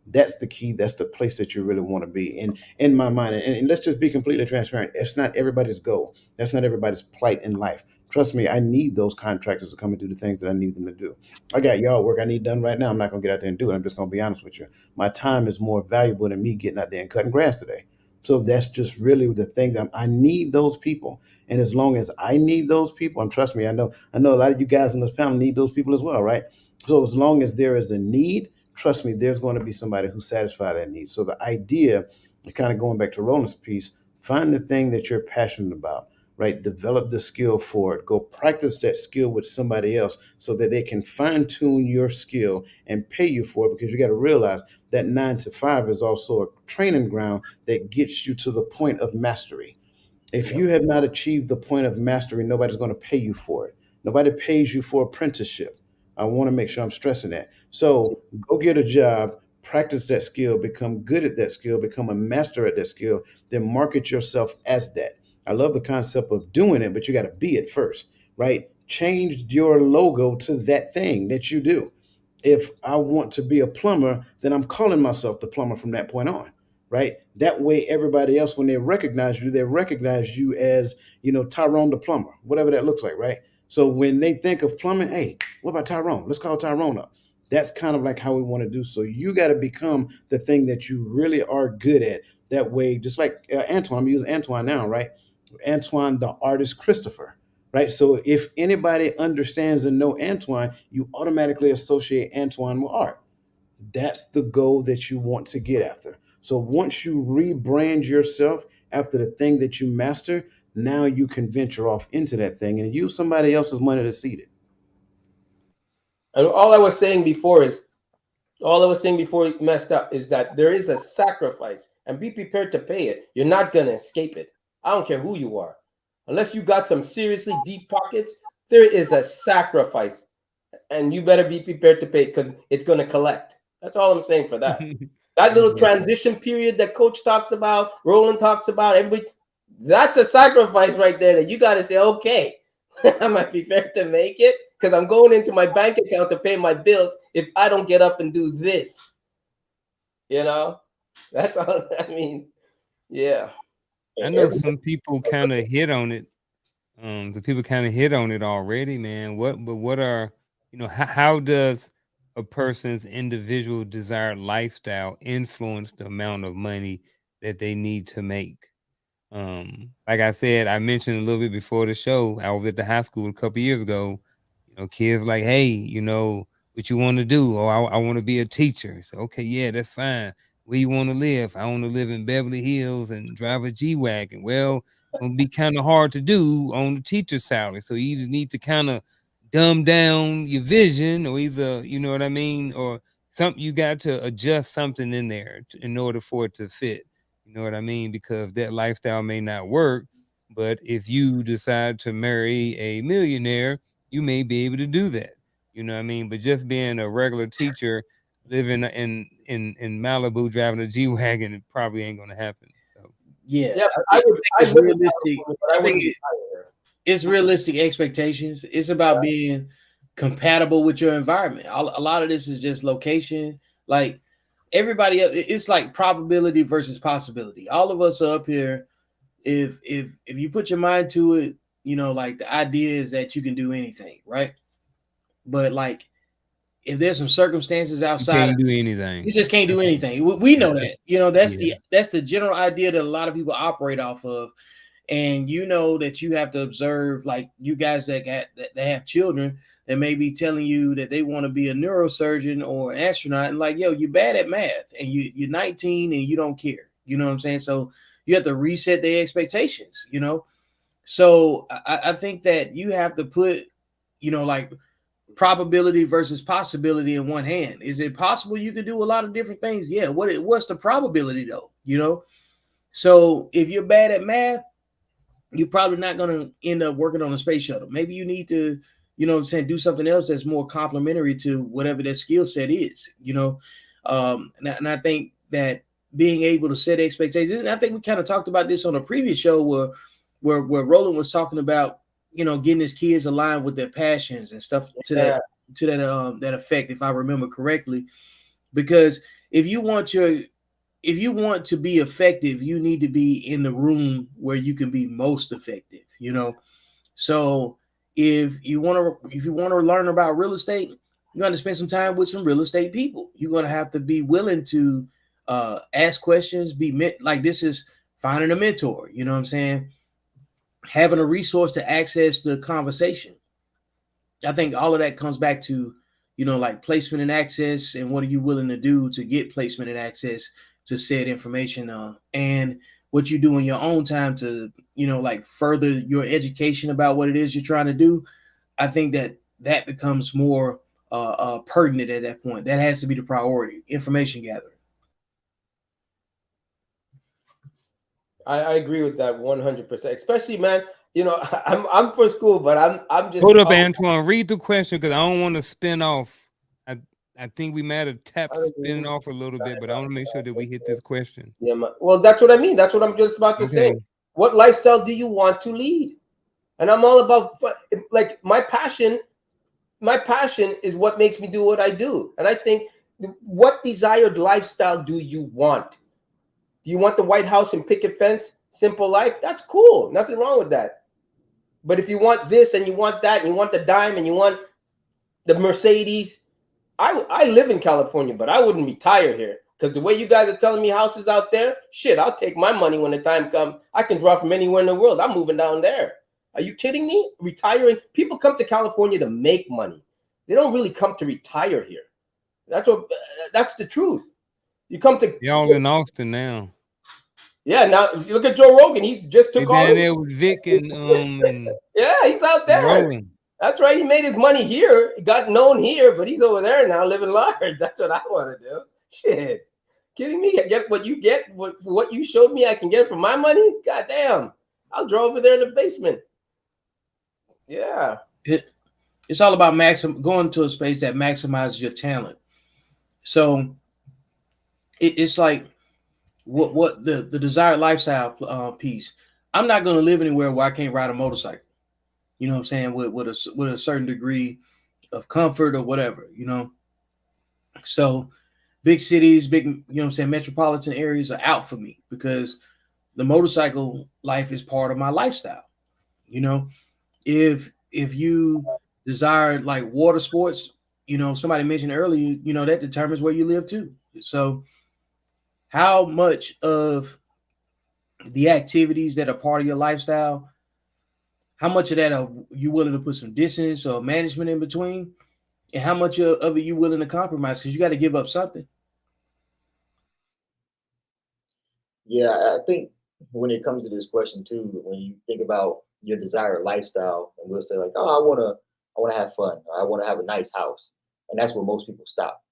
That's the key. That's the place that you really want to be in my mind. And let's just be completely transparent. It's not everybody's goal. That's not everybody's plight in life. Trust me, I need those contractors to come and do the things that I need them to do. I got y'all work I need done right now. I'm not gonna get out there and do it. I'm just gonna be honest with you. My time is more valuable than me getting out there and cutting grass today. So that's just really the thing that I need those people. And as long as I need those people, and trust me, I know a lot of you guys in this panel need those people as well, right? So as long as there is a need, trust me, there's going to be somebody who satisfies that need. So the idea, kind of going back to Roland's piece, find the thing that you're passionate about, right? Develop the skill for it. Go practice that skill with somebody else so that they can fine tune your skill and pay you for it because you got to realize that 9 to 5 is also a training ground that gets you to the point of mastery. If Yep. you have not achieved the point of mastery, nobody's going to pay you for it. Nobody pays you for apprenticeship. I want to make sure I'm stressing that. So go get a job, practice that skill, become good at that skill, become a master at that skill, then market yourself as that. I love the concept of doing it, but you got to be it first, right? Change your logo to that thing that you do. If I want to be a plumber, then I'm calling myself the plumber from that point on, right? That way, everybody else, when they recognize you as, Tyrone the plumber, whatever that looks like, right? So when they think of plumbing, hey, what about Tyrone? Let's call Tyrone up. That's kind of like how we want to do. So you got to become the thing that you really are good at. That way, just like Antoine, I'm using Antoine now, right? Antoine, the artist Christopher. right? So if anybody understands and know Antoine, you automatically associate Antoine with art. That's the goal that you want to get after. So once you rebrand yourself after the thing that you master, now you can venture off into that thing and use somebody else's money to seed it. And all I was saying before you messed up is that there is a sacrifice, and be prepared to pay it. You're not going to escape it. I don't care who you are. Unless you got some seriously deep pockets, there is a sacrifice, and you better be prepared to pay because it's going to collect. That's all I'm saying for that. That little transition period that Coach talks about, Roland talks about, everybody, that's a sacrifice right there that you got to say, okay, am I prepared to make it? Because I'm going into my bank account to pay my bills if I don't get up and do this. You know, that's all. I mean, yeah. I know some people kind of hit on it. The people kind of hit on it already, man. What are, how does a person's individual desired lifestyle influence the amount of money that they need to make? Like I said, I mentioned a little bit before the show, I was at the high school a couple years ago. Kids like, hey, what you want to do? Or I want to be a teacher. So, okay, yeah, that's fine. Where you want to live? I want to live in Beverly Hills and drive a G-Wagon. Well, it's going to be kind of hard to do on the teacher's salary. So you either need to kind of dumb down your vision, or either, you know what I mean? Or something, you got to adjust something in there in order for it to fit. You know what I mean? Because that lifestyle may not work. But if you decide to marry a millionaire, you may be able to do that. You know what I mean? But just being a regular teacher living in Malibu driving a G-Wagon, it probably ain't gonna happen. So Yeah, I would. it's I would realistic. I think it's realistic expectations. It's about being compatible with your environment. A lot of this is just location. Like everybody else, it's like probability versus possibility. All of us are up here. If you put your mind to it, like the idea is that you can do anything, right? But like if there's some circumstances you outside, can't do anything. you just can't do anything. We know that. That's Yeah. that's the general idea that a lot of people operate off of. And that you have to observe, like you guys that have children that may be telling you that they want to be a neurosurgeon or an astronaut, and like, yo, you're bad at math and you're 19 and you don't care. You know what I'm saying? So you have to reset their expectations, So I think that you have to put, like probability versus possibility in one hand. Is it possible you could do a lot of different things? Yeah. What's the probability though? So if you're bad at math, you're probably not going to end up working on a space shuttle. Maybe you need to, do something else that's more complementary to whatever that skill set is, and I think that being able to set expectations, and I think we kind of talked about this on a previous show where Roland was talking about, getting his kids aligned with their passions and stuff to that effect, if I remember correctly, because if you want to be effective, you need to be in the room where you can be most effective, So if you want to learn about real estate, you're going to spend some time with some real estate people. You're going to have to be willing to ask questions, like this is finding a mentor, you know what I'm saying? Having a resource to access the conversation. I think all of that comes back to, like placement and access, and what are you willing to do to get placement and access to said information, and what you do in your own time to, like further your education about what it is you're trying to do. I think that becomes more pertinent at that point. That has to be the priority, information gathering. I agree with that 100%. Especially, man, I'm for school, but I'm just. Hold up, Antoine. Read the question because I don't want to spin off. I think we might have tapped spinning off a little bit, but I want to make sure that we hit this question. Yeah, well, that's what I mean. That's what I'm just about to say. What lifestyle do you want to lead? And I'm all about, like, my passion is what makes me do what I do. And I think, what desired lifestyle do you want? Do you want the White House and picket fence, simple life? That's cool. Nothing wrong with that. But if you want this and you want that and you want the dime and you want the Mercedes, I live in California, but I wouldn't retire here. Because the way you guys are telling me houses out there, shit, I'll take my money when the time comes. I can draw from anywhere in the world. I'm moving down there. Are you kidding me? Retiring? People come to California to make money. They don't really come to retire here. That's the truth. You come to Y'all in Austin now. Yeah, now if you look at Joe Rogan, he just took down all there with Vic and yeah, he's out there. Roland. That's right. He made his money here. He got known here, but he's over there now living large. That's what I want to do. Shit. Kidding me? I get what you get, what you showed me I can get from my money? God damn. I'll draw over there in the basement. Yeah. It's all about going to a space that maximizes your talent. So it's like what the desired lifestyle piece. I'm not going to live anywhere where I can't ride a motorcycle. You know what I'm saying? With a certain degree of comfort or whatever, you know. So big cities, you know what I'm saying, metropolitan areas are out for me because the motorcycle life is part of my lifestyle. You know, if you desire like water sports, you know, somebody mentioned earlier, you know, that determines where you live too. So how much of the activities that are part of your lifestyle, how much of that are you willing to put some distance or management in between? And how much of it you willing to compromise? Because you got to give up something. Yeah, I think when it comes to this question too, when you think about your desired lifestyle, and we'll say like, oh, I wanna have fun, or I want to have a nice house, and that's where most people stop,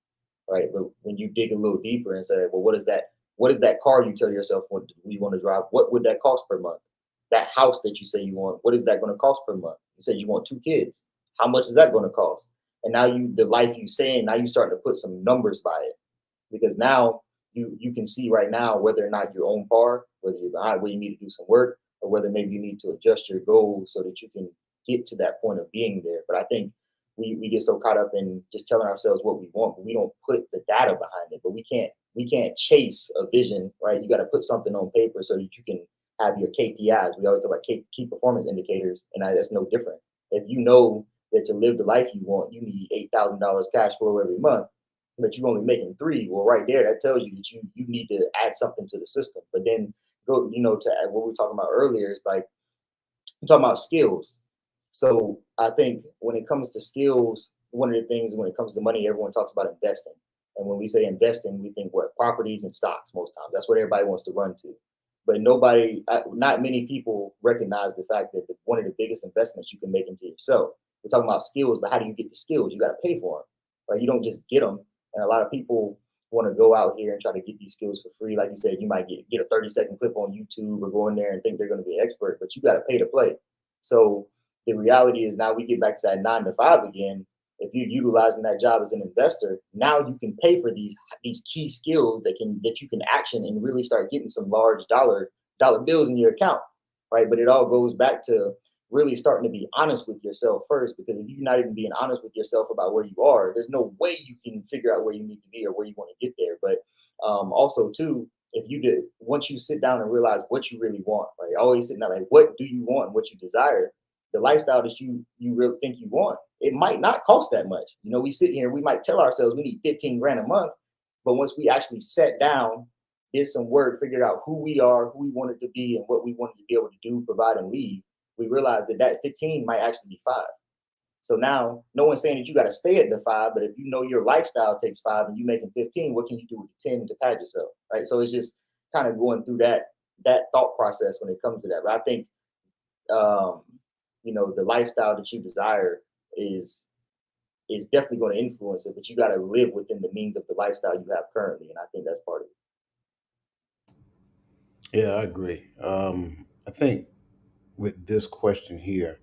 right? But when you dig a little deeper and say, well, what is that? What is that car you tell yourself what you want to drive? What would that cost per month? That house that you say you want, what is that going to cost per month? You said you want 2 kids. How much is that going to cost? And now the life you saying, now you starting to put some numbers by it, because now you can see right now whether or not you're on par, whether you're behind, where you need to do some work, or whether maybe you need to adjust your goals so that you can get to that point of being there. But I think we get so caught up in just telling ourselves what we want, but we don't put the data behind it. But we can't chase a vision, right? You got to put something on paper so that you can have your KPIs. We always talk about key performance indicators, and that's no different. If you know that to live the life you want, you need $8,000 cash flow every month, but you're only making 3. Well, right there, that tells you that you need to add something to the system. But then go, you know, to what we were talking about earlier, is like I'm talking about skills. So I think when it comes to skills, one of the things when it comes to money, everyone talks about investing. And when we say investing, we think what? Properties and stocks most times. That's what everybody wants to run to. But not many people recognize the fact that one of the biggest investments you can make into yourself. We're talking about skills, but how do you get the skills? You got to pay for them, right? You don't just get them. And a lot of people want to go out here and try to get these skills for free. Like you said, you might get a 30-second clip on YouTube or go in there and think they're going to be an expert, but you got to pay to play. So the reality is now we get back to that 9 to 5 again. If you're utilizing that job as an investor, now you can pay for these key skills that you can action and really start getting some large dollar bills in your account, right? But it all goes back to really starting to be honest with yourself first, because if you're not even being honest with yourself about where you are, there's no way you can figure out where you need to be or where you want to get there. But also too, if you did, once you sit down and realize what you really want, right? Always sitting down like, what do you want and what you desire? The lifestyle that you really think you want, it might not cost that much. You know, we sit here, we might tell ourselves we need 15 grand a month, but once we actually sat down, did some work, figured out who we are, who we wanted to be, and what we wanted to be able to do, provide, and leave, we realized that 15 might actually be 5. So now, no one's saying that you got to stay at the 5, but if you know your lifestyle takes 5 and you making 15, what can you do with the 10 to pad yourself, right? So it's just kind of going through that thought process when it comes to that. But I think you know, the lifestyle that you desire is definitely going to influence it, but you got to live within the means of the lifestyle you have currently, and I think that's part of it. Yeah, I agree. I think with this question here,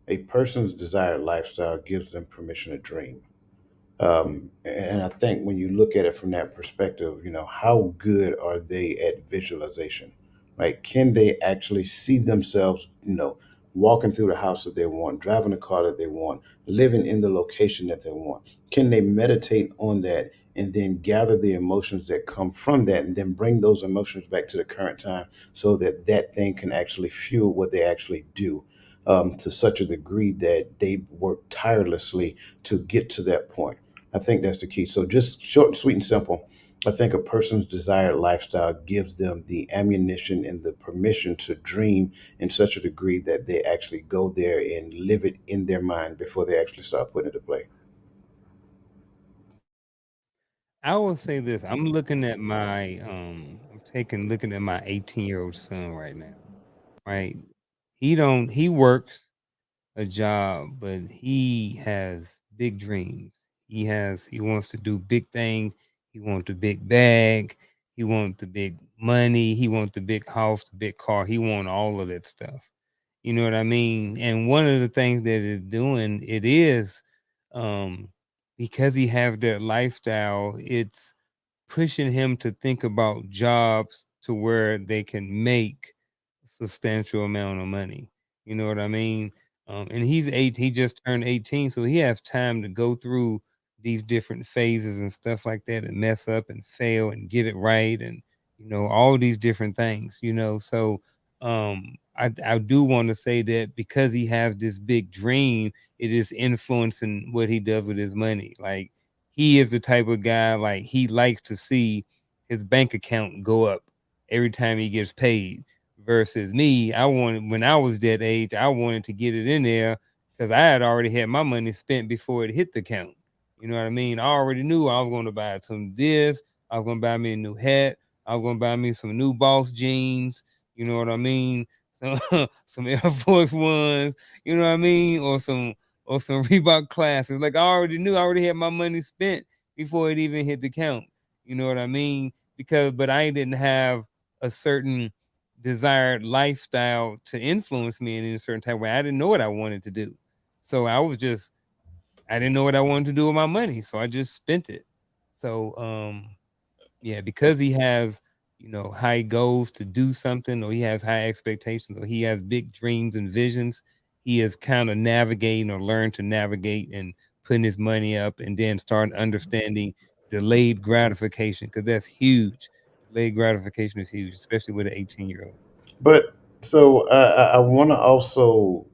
a person's desired lifestyle gives them permission to dream. And I think when you look at it from that perspective, you know, how good are they at visualization, right? Can they actually see themselves, you know, walking through the house that they want, driving the car that they want, living in the location that they want? Can they meditate on that and then gather the emotions that come from that and then bring those emotions back to the current time so that that thing can actually fuel what they actually do? To such a degree that they work tirelessly to get to that point. I think that's the key. So just short, sweet, and simple. I think a person's desired lifestyle gives them the ammunition and the permission to dream in such a degree that they actually go there and live it in their mind before they actually start putting it to play. I will say this. I'm looking at my looking at my 18-year-old son right now. Right. He works a job, but he has big dreams. He wants to do big things. He wants the big bag. He wants the big money. He wants the big house, the big car. He wants all of that stuff. You know what I mean? And one of the things that it's doing, it is um because he have that lifestyle, it's pushing him to think about jobs to where they can make substantial amount of money. You know what I mean? And he's 8. He just turned 18, so he has time to go through these different phases and stuff like that, and mess up and fail and get it right, and all these different things. So I do want to say that because he has this big dream, it is influencing what he does with his money. Like he is the type of guy, like he likes to see his bank account go up every time he gets paid. Versus me, I wanted, when I was that age, I wanted to get it in there because I had already had my money spent before it hit the account. You know what I mean? I already knew I was going to buy some this. I was going to buy me a new hat. I was going to buy me some new Boss jeans. You know what I mean? Some Air Force Ones. You know what I mean? Or some Reebok classes. Like I already knew. I already had my money spent before it even hit the account. You know what I mean? But I didn't have a certain desired lifestyle to influence me in a certain type of way. I didn't know what I wanted to do. So I didn't know what I wanted to do with my money. So I just spent it. So yeah, because he has, high goals to do something, or he has high expectations, or he has big dreams and visions, he is kind of navigating or learned to navigate and putting his money up, and then start understanding delayed gratification, because that's huge. Delayed gratification is huge, especially with an 18-year-old. But so I want to also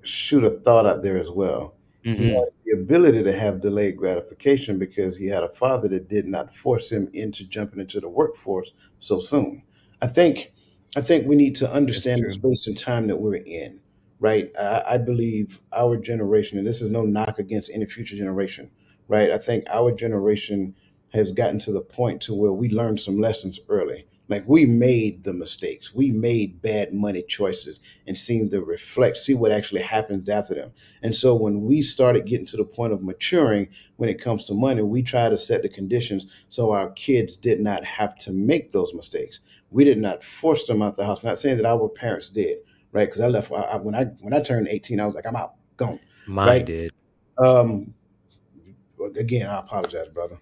shoot a thought out there as well. He Mm-hmm. had the ability to have delayed gratification because he had a father that did not force him into jumping into the workforce so soon. I think I think we need to That's understand the true. space and time that we're in, right? I believe our generation, and this is no knock against any future generation, right? I think our generation has gotten to the point to where we learned some lessons early. Like we made the mistakes, we made bad money choices, and seeing the reflect, see what actually happens after them. And so when we started getting to the point of maturing when it comes to money, we try to set the conditions so our kids did not have to make those mistakes. We did not force them out the house. Not saying that our parents did, right? Because I left when I turned 18, I was like, I'm out, gone, Mine right? did. Um, Again, I apologize, brother.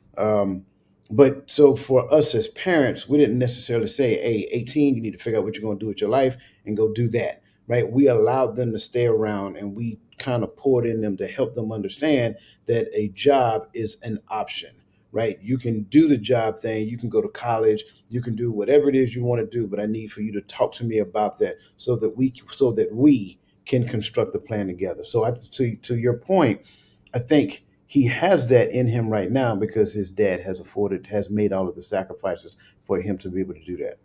But so for us as parents, we didn't necessarily say, hey, 18, you need to figure out what you're going to do with your life and go do that, right? We allowed them to stay around, and we kind of poured in them to help them understand that a job is an option, right? You can do the job thing, you can go to college, you can do whatever it is you want to do, but I need for you to talk to me about that so that we can construct the plan together. So to your point, I think he has that in him right now because his dad has made all of the sacrifices for him to be able to do that.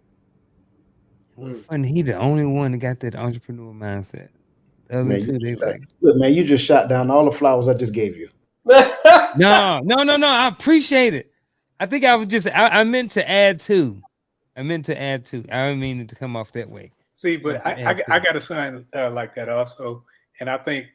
What's funny, he the only one that got that entrepreneur mindset. The other Man, two, they like, look, man, you just shot down all the flowers I just gave you. no, no, no, no. I appreciate it. I think I meant to add two. I meant to add two. I didn't mean it to come off that way. See, I but meant to I, add I two. got a son like that also. And I think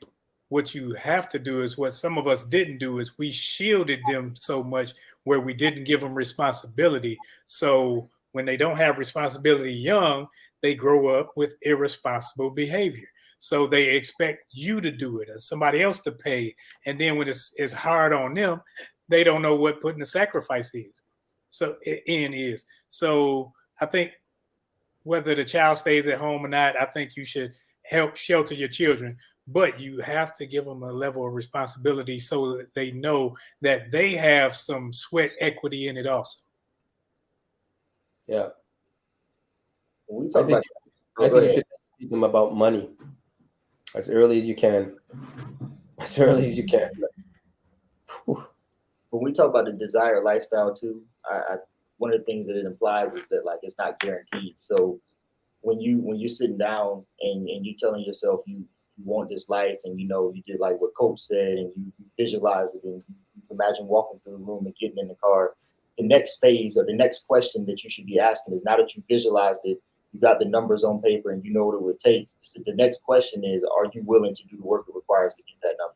what you have to do is what some of us didn't do is we shielded them so much where we didn't give them responsibility. So when they don't have responsibility young, they grow up with irresponsible behavior. So they expect you to do it or somebody else to pay. And then when it's hard on them, they don't know what putting the sacrifice is. So in is. So I think whether the child stays at home or not, I think you should help shelter your children, but you have to give them a level of responsibility so that they know that they have some sweat equity in it also. Yeah. When we I talk think about, I go think you ahead. should teach them about money as early as you can. As early as you can. When we talk about the desired lifestyle too, one of the things that it implies is that like it's not guaranteed. So when you're sitting down and you're telling yourself you want this life, and you know you did like what Coach said, and you visualize it, and you imagine walking through the room and getting in the car. The next phase or the next question that you should be asking is, now that you visualized it, you got the numbers on paper, and you know what it would take. So the next question is, are you willing to do the work it requires to get that number?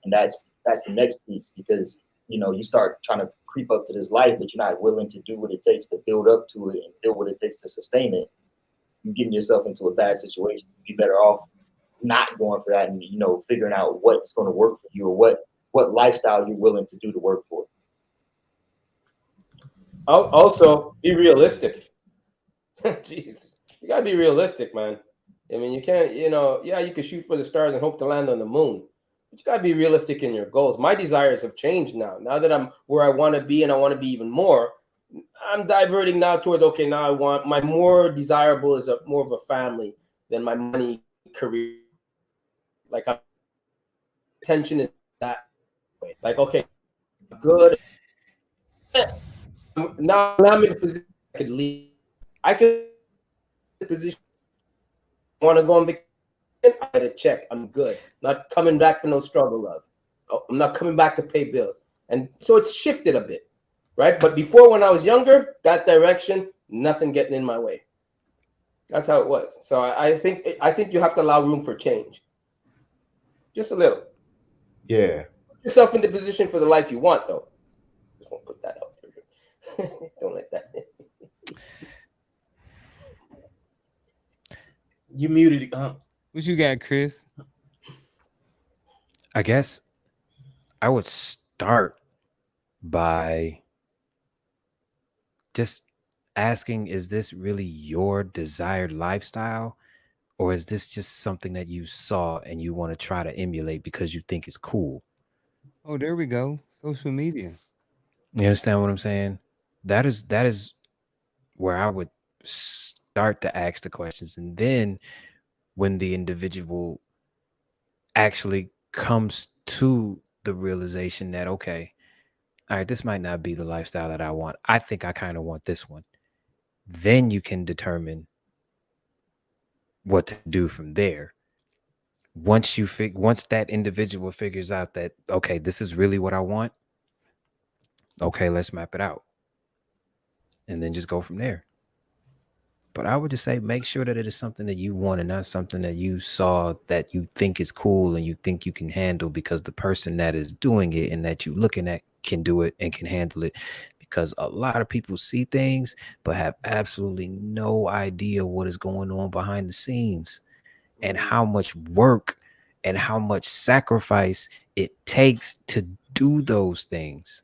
And that's the next piece, because you know you start trying to creep up to this life, but you're not willing to do what it takes to build up to it and build what it takes to sustain it. You're getting yourself into a bad situation. You'd be better off not going for that, and you know, figuring out what's going to work for you, or what lifestyle you're willing to do the work for. Also, be realistic. Jeez, you gotta be realistic, man. I mean, you can't, you know, yeah, you can shoot for the stars and hope to land on the moon, but you gotta be realistic in your goals. My desires have changed now. Now that I'm where I want to be, and I want to be even more, I'm diverting now towards, okay, now I want my more desirable is more of a family than my money, career. Like, attention is that way. Like, okay, good. Now I'm in a position I could leave. I could position. Want to go on vacation? I get a check. I'm good. Not coming back for no struggle, love. I'm not coming back to pay bills. And so it's shifted a bit, right? But before, when I was younger, that direction, nothing getting in my way. That's how it was. So I think you have to allow room for change. Just a little. Yeah. Put yourself in the position for the life you want, though. Just won't put that out there. Don't let that. You muted. What you got, Chris? I guess I would start by just asking, is this really your desired lifestyle? Or is this just something that you saw and you want to try to emulate because you think it's cool? Oh, there we go. Social media. You understand what I'm saying? That is where I would start to ask the questions. And then when the individual actually comes to the realization that, okay, all right, this might not be the lifestyle that I want. I think I kind of want this one. Then you can determine what to do from there. Once that individual figures out that, okay, this is really what I want, okay, let's map it out. And then just go from there. But I would just say, make sure that it is something that you want and not something that you saw that you think is cool and you think you can handle, because the person that is doing it and that you're looking at can do it and can handle it. Because a lot of people see things but have absolutely no idea what is going on behind the scenes and how much work and how much sacrifice it takes to do those things.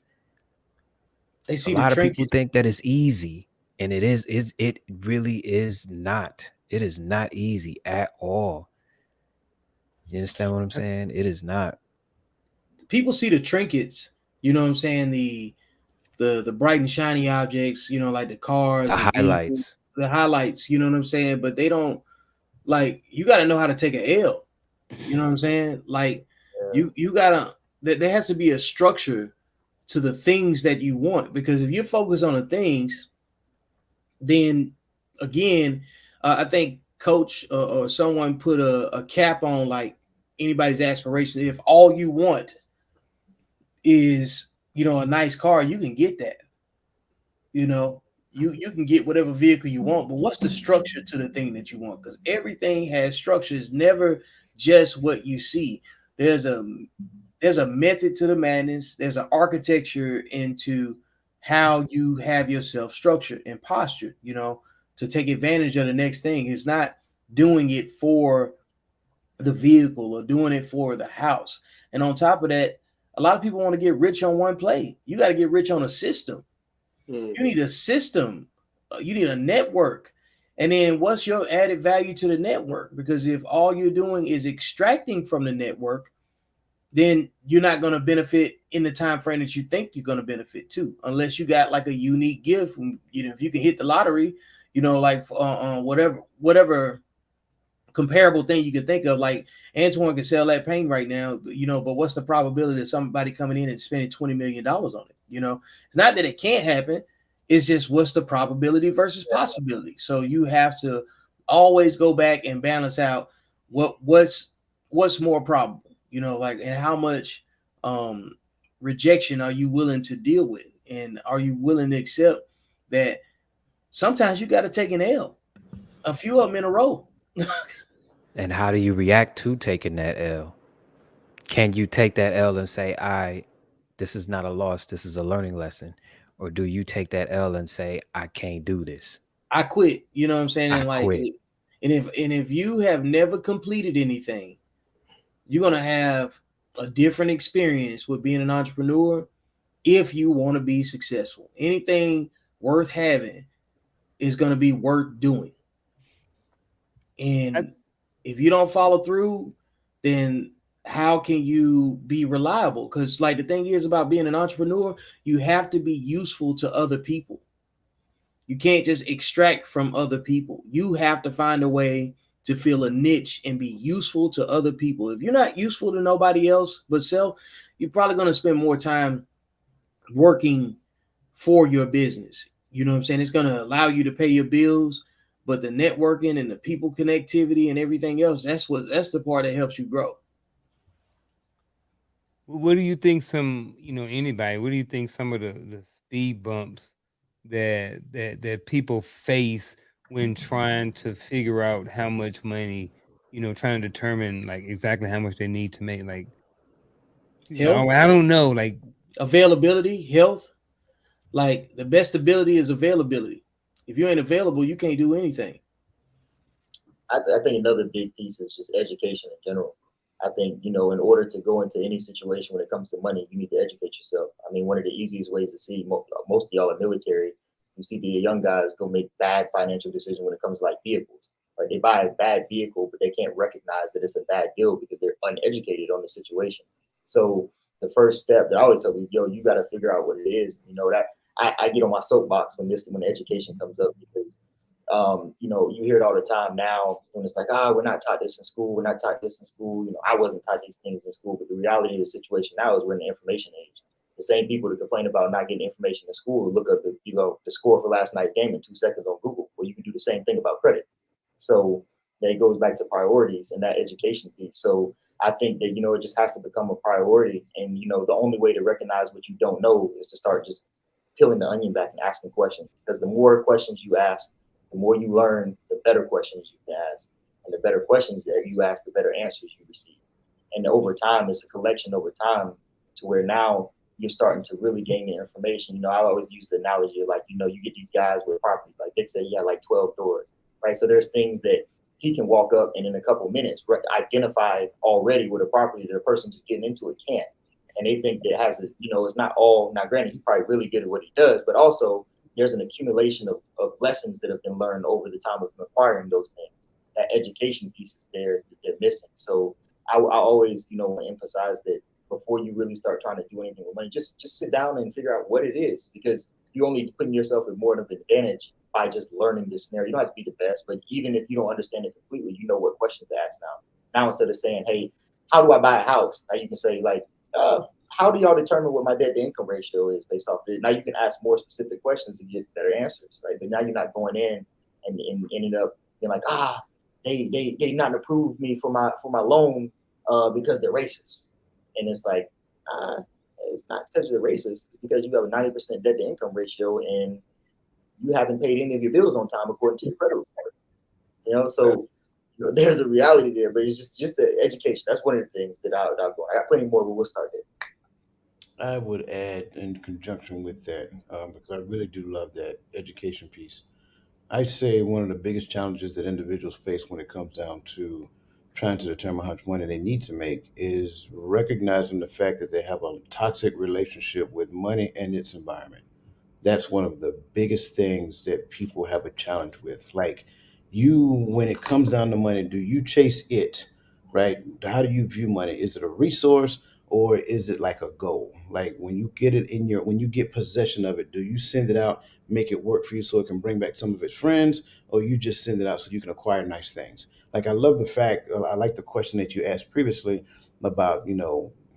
They see a lot the of people trinkets. think that it's easy, and it really is not. It is not easy at all. You understand what I'm saying? It is not. People see the trinkets, you know what I'm saying, the bright and shiny objects, you know, like the cars, The the vehicles, highlights. the highlights, you know what I'm saying? But they don't, like, you got to know how to take an L. You know what I'm saying? Like, you gotta, there has to be a structure to the things that you want, because if you focus on the things, then again, I think Coach or someone put a cap on like anybody's aspiration. If all you want is, you know, a nice car, you can get that. You know, you can get whatever vehicle you want, but what's the structure to the thing that you want? Because everything has structure. It's never just what you see. There's a method to the madness. There's an architecture into how you have yourself structured and postured, you know, to take advantage of the next thing. It's not doing it for the vehicle or doing it for the house. And on top of that, a lot of people want to get rich on one play. You got to get rich on a system. You need a system. You need a network. And then what's your added value to the network? Because if all you're doing is extracting from the network, then you're not going to benefit in the time frame that you think you're going to benefit too, unless you got like a unique gift. You know, if you can hit the lottery, you know, like whatever comparable thing you can think of. Like Antoine can sell that paint right now, but what's the probability of somebody coming in and spending $20 million on it? It's not that it can't happen. It's just what's the probability versus possibility. So you have to always go back and balance out what's more probable, like, and how much rejection are you willing to deal with, and are you willing to accept that sometimes you got to take an L, a few of them in a row. And how do you react to taking that L? Can you take that L and say, this is not a loss, this is a learning lesson? Or do you take that L and say, I can't do this? I quit. You know what I'm saying? I And like, quit. if you have never completed anything, you're gonna have a different experience with being an entrepreneur if you want to be successful. Anything worth having is gonna be worth doing. And if you don't follow through, then how can you be reliable? Because like the thing is about being an entrepreneur, you have to be useful to other people. You can't just extract from other people. You have to find a way to fill a niche and be useful to other people. If you're not useful to nobody else but self, you're probably going to spend more time working for your business. You know what I'm saying? It's going to allow you to pay your bills, but the networking and the people connectivity and everything else, that's the part that helps you grow. What do you think anybody, what do you think some of the speed bumps that people face when trying to figure out how much money, trying to determine like exactly how much they need to make, like, Health, I don't know, like availability, health. Like the best ability is availability. If you ain't available, you can't do anything. I think another big piece is just education in general. I think, in order to go into any situation when it comes to money, you need to educate yourself. I mean, one of the easiest ways to see, most of y'all are military, you see the young guys go make bad financial decisions when it comes to like vehicles. Like they buy a bad vehicle, but they can't recognize that it's a bad deal because they're uneducated on the situation. So the first step that I always tell people, you got to figure out what it is. That I get on my soapbox when education comes up, because you hear it all the time now when it's like, we're not taught this in school. We're not taught this in school. I wasn't taught these things in school. But the reality of the situation now is we're in the information age. The same people that complain about not getting information in school look up the score for last night's game in 2 seconds on Google, or you can do the same thing about credit. So that it goes back to priorities and that education piece. So I think that, it just has to become a priority. And, the only way to recognize what you don't know is to start just peeling the onion back and asking questions. Because the more questions you ask, the more you learn, the better questions you can ask. And the better questions that you ask, the better answers you receive. And over time, it's a collection over time to where now you're starting to really gain the information. I always use the analogy of like, you get these guys with property, like Dick said, he had like 12 doors, right? So there's things that he can walk up and in a couple of minutes identify already with a property that a person just getting into it can't. And they think that has it's not all, now granted, he's probably really good at what he does, but also there's an accumulation of lessons that have been learned over the time of acquiring those things. That education piece is there that they're missing. So I always, want to emphasize that before you really start trying to do anything with money, just sit down and figure out what it is, because you're only putting yourself at more of an advantage by just learning this scenario. You don't have to be the best, but even if you don't understand it completely, you know what questions to ask now. Now, instead of saying, hey, how do I buy a house? Now you can say like, how do y'all determine what my debt to income ratio is based off of it? Now you can ask more specific questions to get better answers, right? But now you're not going in and ending up being like, they not approved me for my loan because they're racist. And it's like, it's not because you're racist. It's because you have a 90% debt to income ratio and you haven't paid any of your bills on time according to your credit report. So there's a reality there, but it's just the education. That's one of the things that I'll go. I got plenty more, but we'll start there. I would add in conjunction with that, because I really do love that education piece. I'd say one of the biggest challenges that individuals face when it comes down to trying to determine how much money they need to make is recognizing the fact that they have a toxic relationship with money and its environment. That's one of the biggest things that people have a challenge with. Like, when it comes down to money, do you chase it, right? How do you view money? Is it a resource or is it like a goal? Like when you get possession of it, do you send it out make it work for you so it can bring back some of its friends, or you just send it out so you can acquire nice things. Like I love the fact, I like the question that you asked previously about,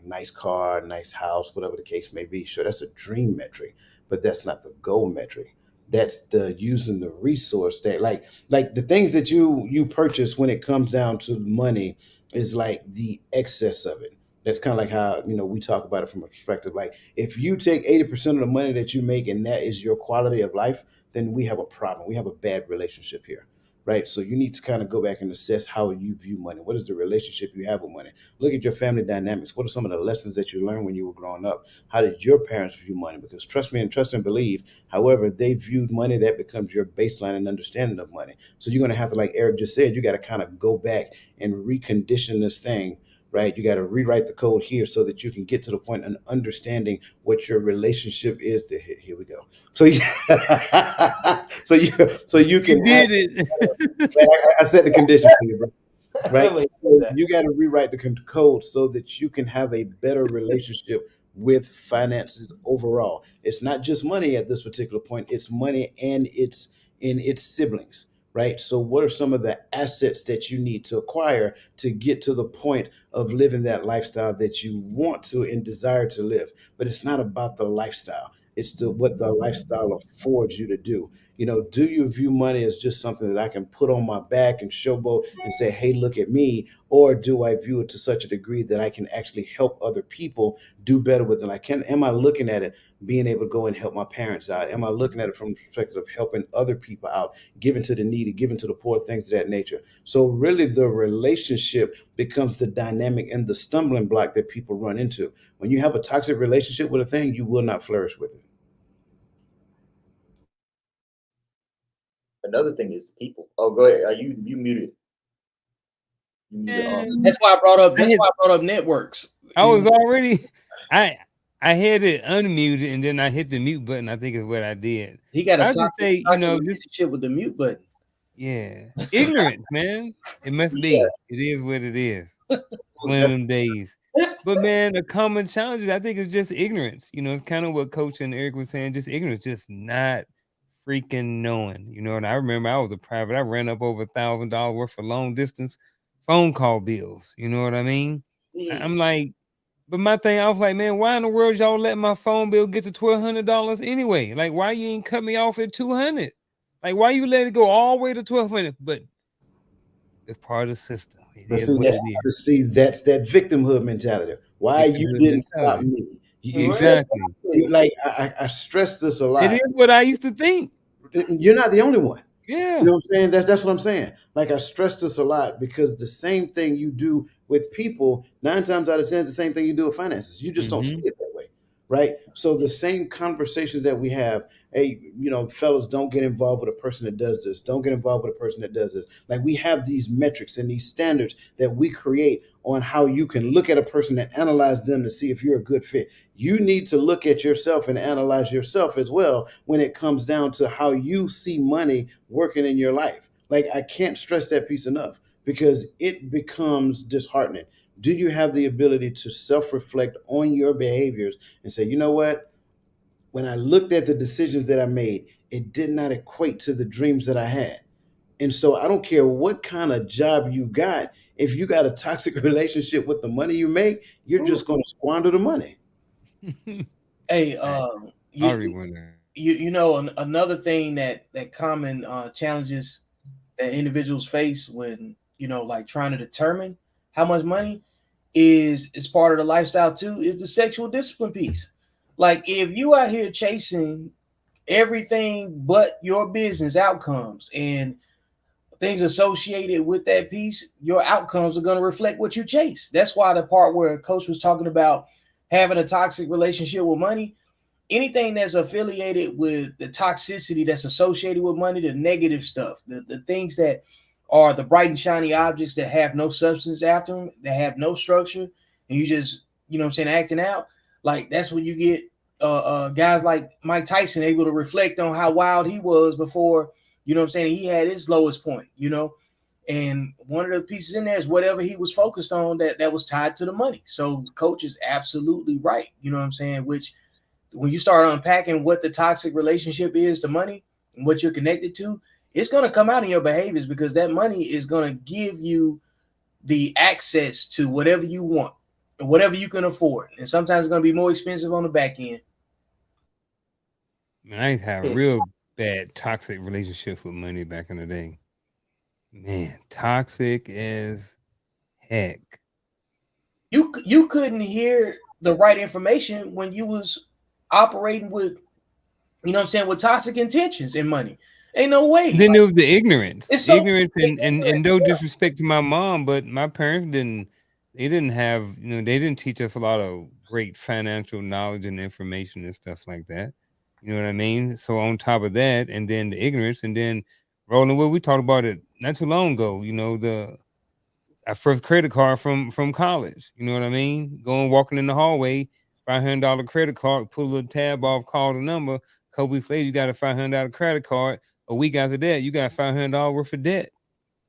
nice car, nice house, whatever the case may be. Sure, that's a dream metric, but that's not the goal metric. That's the using the resource that like the things that you purchase when it comes down to money is like the excess of it. That's kind of like how we talk about it from a perspective. Like if you take 80% of the money that you make and that is your quality of life, then we have a problem. We have a bad relationship here, right? So you need to kind of go back and assess how you view money. What is the relationship you have with money? Look at your family dynamics. What are some of the lessons that you learned when you were growing up? How did your parents view money? Because trust me and trust and believe, however they viewed money, that becomes your baseline and understanding of money. So you're going to have to, like Eric just said, you got to kind of go back and recondition this thing, right? You got to rewrite the code here so that you can get to the point and understanding what your relationship is. Here we go. So so you can You did it. I set the condition for you, bro. Right? Like So that. you got to rewrite the code so that you can have a better relationship with finances overall. It's not just money at this particular point, it's money and its siblings, right? So what are some of the assets that you need to acquire to get to the point of living that lifestyle that you want to and desire to live? But it's not about the lifestyle. It's what the lifestyle affords you to do. Do you view money as just something that I can put on my back and showboat and say, hey, look at me? Or do I view it to such a degree that I can actually help other people do better with it? Am I looking at it being able to go and help my parents out? Am I looking at it from the perspective of helping other people out, giving to the needy, giving to the poor, things of that nature? So really the relationship becomes the dynamic and the stumbling block that people run into. When you have a toxic relationship with a thing, you will not flourish with it. Another thing is people. Oh, go ahead. Are you muted? You muted. That's why I brought up. I That's had- why I brought up networks. I was already I had it unmuted and then I hit the mute button. I think is what I did. He got a I would just say, toxic just relationship with the mute button. yeah, ignorance, man. It must be. Yeah. It is what it is. One of them days. But man, a common challenge, I think, is just ignorance. It's kind of what Coach and Eric was saying, just ignorance, just not freaking knowing. And I remember I was a private. I ran up over $1,000 worth of long distance phone call bills. You know what I mean? I'm Yes. like, but my thing, I was like, man, why in the world y'all let my phone bill get to $1,200 anyway? Like, why you ain't cut me off at $200? Like, why you let it go all the way to $1,200? But it's part of the system. It But is see, what it is. that's that victimhood mentality. Why you Victimhood didn't stop mentality. me? Exactly. Like I stress this a It lot. is what I used to think. You're not the only one. Yeah. You know what I'm saying? That's what I'm saying. Like I stress this a lot because the same thing you do with people, 9 times out of 10 is the same thing you do with finances. You just don't see it that way. Right. So the same conversations that we have, hey, fellas, don't get involved with a person that does this. Don't get involved with a person that does this. Like we have these metrics and these standards that we create on how you can look at a person and analyze them to see if you're a good fit. You need to look at yourself and analyze yourself as well when it comes down to how you see money working in your life. Like I can't stress that piece enough because it becomes disheartening. Do you have the ability to self-reflect on your behaviors and say, you know what? When I looked at the decisions that I made, it did not equate to the dreams that I had. And so I don't care what kind of job you got. If you got a toxic relationship with the money you make, you're just going to squander the money. Hey, Already wonder. another thing that common challenges that individuals face when like trying to determine how much money is part of the lifestyle too is the sexual discipline piece. Like if you out here chasing everything but your business outcomes and things associated with that piece, your outcomes are going to reflect what you chase. That's why the part where Coach was talking about having a toxic relationship with money, anything that's affiliated with the toxicity that's associated with money, the negative stuff, the things that are the bright and shiny objects that have no substance after them, that have no structure, and you just, acting out. Like that's when you get guys like Mike Tyson able to reflect on how wild he was before, he had his lowest point, and one of the pieces in there is whatever he was focused on that was tied to the money. So Coach is absolutely right, which when you start unpacking what the toxic relationship is to money and what you're connected to, it's going to come out in your behaviors, because that money is going to give you the access to whatever you want and whatever you can afford. And sometimes it's going to be more expensive on the back end. Man, I used to have Hmm. real bad toxic relationships with money back in the day. Man, toxic as heck. You couldn't hear the right information when you was operating with, you know what I'm saying, with toxic intentions in money. Ain't no way. Then there was the ignorance, It's so and no disrespect to my mom, but my parents didn't. They didn't have, they didn't teach us a lot of great financial knowledge and information and stuff like that. You know what I mean? So on top of that, and then the ignorance, and then rolling with, we talked about it not too long ago. The our first credit card from college. You know what I mean? Going walking in the hallway, $500 credit card, pull a tab off, call the number. A couple weeks later, you got a $500 credit card. A week after that, you got $500 worth of debt.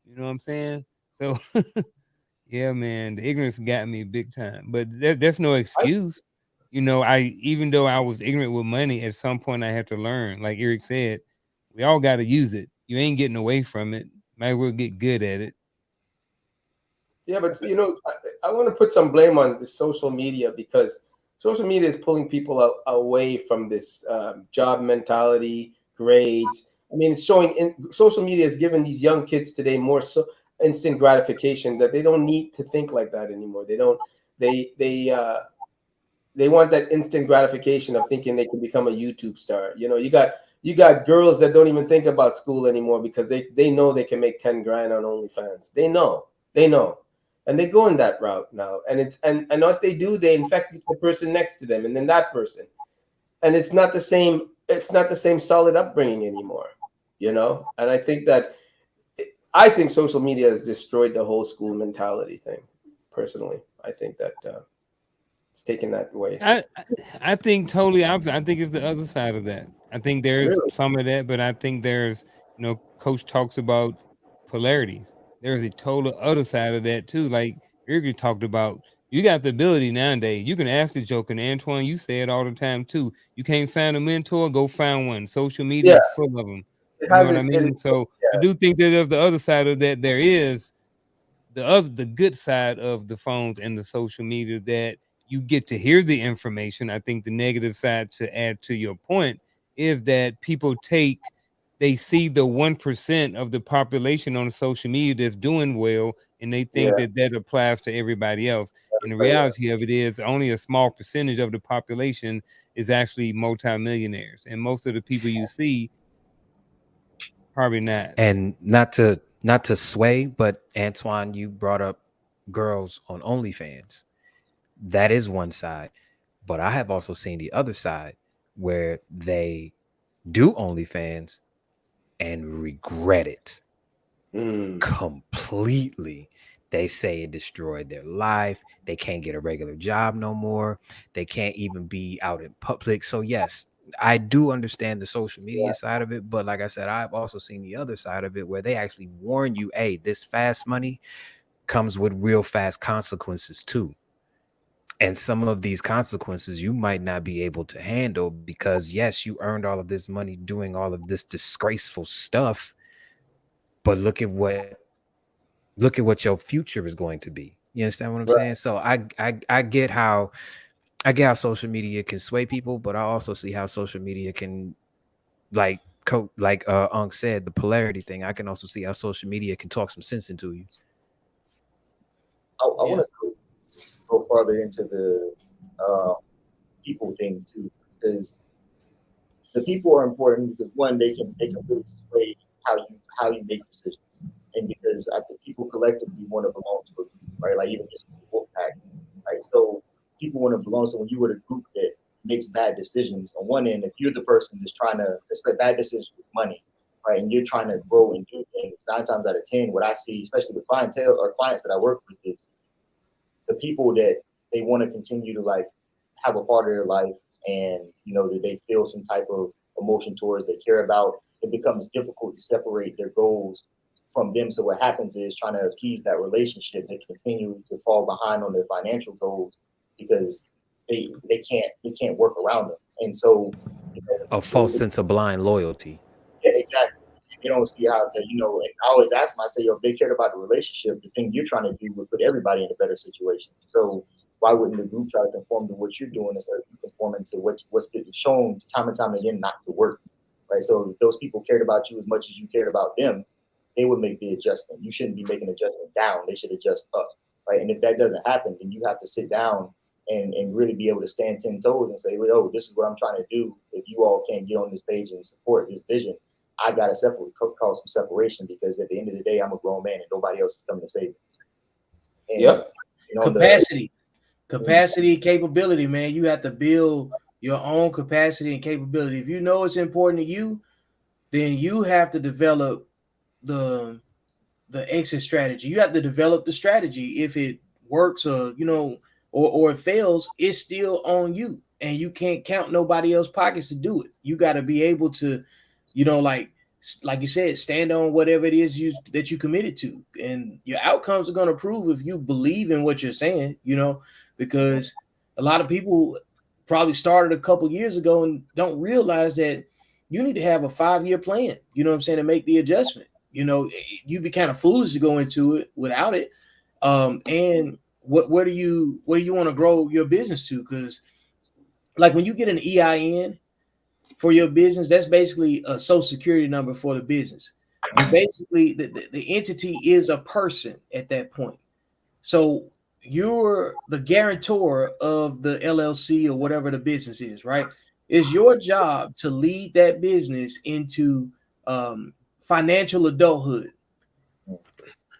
You know what I'm saying? So yeah, man, the ignorance got me big time. But there's no excuse. Even though I was ignorant with money, at some point I had to learn. Like Eric said, we all got to use it. You ain't getting away from it. Might as well get good at it. Yeah, but I want to put some blame on the social media, because social media is pulling people away from this job mentality, grades. I mean, it's showing social media is giving these young kids today more instant gratification, that they don't need to think like that anymore. They don't. They want that instant gratification of thinking they can become a YouTube star. You got girls that don't even think about school anymore, because they know they can make 10 grand on OnlyFans. They know, and they go in that route now. And what they do, they infect the person next to them, and then that person, and it's not the same. It's not the same solid upbringing anymore. And I think social media has destroyed the whole school mentality thing. Personally, I think that it's taken that way. I think totally opposite. I think it's the other side of that. I think there's Really? some of that, but I think there's, Coach talks about polarities. There's a total other side of that too. Like Irgi talked about, you got the ability nowadays. You can ask the joke, and Antoine, you say it all the time too. You can't find a mentor, go find one. Social media Yeah, is full of them. it You know has what I its. mean? So I do think that there's the other side of that. There is the good side of the phones and the social media, that you get to hear the information. I think the negative side, to add to your point, is that they see the 1% of the population on social media that's doing well, and they think Yeah. that applies to everybody else. And the reality of it is, only a small percentage of the population is actually multimillionaires, and most of the people you see, probably not. And not to sway, but Antoine, you brought up girls on OnlyFans. That is one side. But I have also seen the other side, where they do OnlyFans and regret it Mm. completely. They say it destroyed their life. They can't get a regular job no more. They can't even be out in public. So yes, I do understand the social media side of it, but like I said, I've also seen the other side of it, where they actually warn you, hey, this fast money comes with real fast consequences too. And some of these consequences you might not be able to handle, because yes, you earned all of this money doing all of this disgraceful stuff, but look at what your future is going to be. You understand what I'm Right. saying? So I get how social media can sway people, but I also see how social media can, like Unc said, the polarity thing. I can also see how social media can talk some sense into you. I want to go further into the people thing too, because the people are important, because one, they can really sway how you make decisions, and because I think people collectively want to belong to a group, right? Like even just wolf pack, right? So people want to belong. So when you were a group that makes bad decisions, on one end, if you're the person that's trying to expect bad decisions with money, right, and you're trying to grow and do things, 9 times out of 10, what I see, especially with clientele or clients that I work with, is the people that they want to continue to like have a part of their life, and that they feel some type of emotion towards, they care about. It becomes difficult to separate their goals from them. So what happens is, trying to appease that relationship, they continue to fall behind on their financial goals, because they can't work around them. And so, a false sense of blind loyalty. yeah, exactly. You don't see how that, and I always ask them, I say, yo, if they cared about the relationship, the thing you're trying to do would put everybody in a better situation. So why wouldn't the group try to conform to what you're doing instead of conforming to what's getting shown time and time again not to work? Right. So if those people cared about you as much as you cared about them, they would make the adjustment. You shouldn't be making adjustment down. They should adjust up. Right. And if that doesn't happen, then you have to sit down and really be able to stand 10 toes and say, oh, this is what I'm trying to do. If you all can't get on this page and support this vision, I got to cause some separation, because at the end of the day, I'm a grown man and nobody else is coming to save me. And, yep. Capacity, capability, man. You have to build your own capacity and capability. If you know it's important to you, then you have to develop the exit strategy. You have to develop the strategy. If it works or or it fails, it's still on you. And you can't count nobody else's pockets to do it. You got to be able to, like you said, stand on whatever it is that you committed to. And your outcomes are going to prove if you believe in what you're saying, because a lot of people probably started a couple years ago and don't realize that you need to have a 5-year plan, to make the adjustment. You'd be kind of foolish to go into it without it. And where do you want to grow your business to? Because like when you get an EIN for your business, that's basically a social security number for the business. But basically the entity is a person at that point. So you're the guarantor of the LLC or whatever the business is, right? It's your job to lead that business into financial adulthood.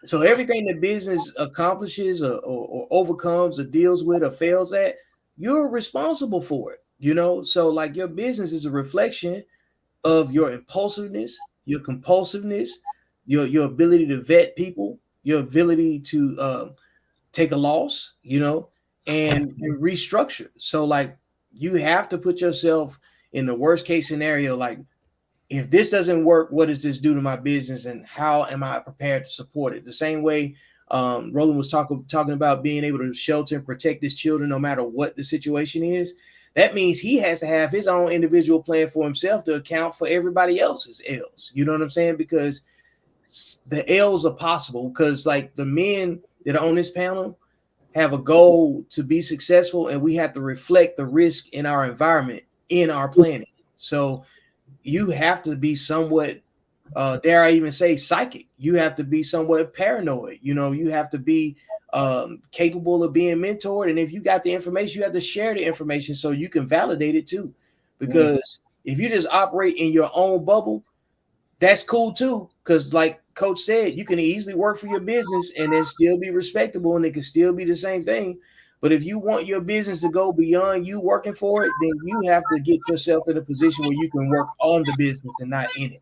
So everything the business accomplishes or overcomes or deals with or fails at, you're responsible for it. So like your business is a reflection of your impulsiveness, your compulsiveness, your ability to vet people, your ability to take a loss, and restructure. So like you have to put yourself in the worst case scenario. Like, if this doesn't work, what does this do to my business, and how am I prepared to support it? The same way Roland was talking about being able to shelter and protect his children no matter what the situation is. That means he has to have his own individual plan for himself to account for everybody else's L's. You know what I'm saying? Because the L's are possible, because like the men that are on this panel have a goal to be successful, and we have to reflect the risk in our environment in our planning. So you have to be somewhat, dare I even say, psychic. You have to be somewhat paranoid. You have to be capable of being mentored. And if you got the information, you have to share the information so you can validate it too. Because if you just operate in your own bubble, that's cool too. Because like Coach said, you can easily work for your business and then still be respectable, and it can still be the same thing. But if you want your business to go beyond you working for it, then you have to get yourself in a position where you can work on the business and not in it.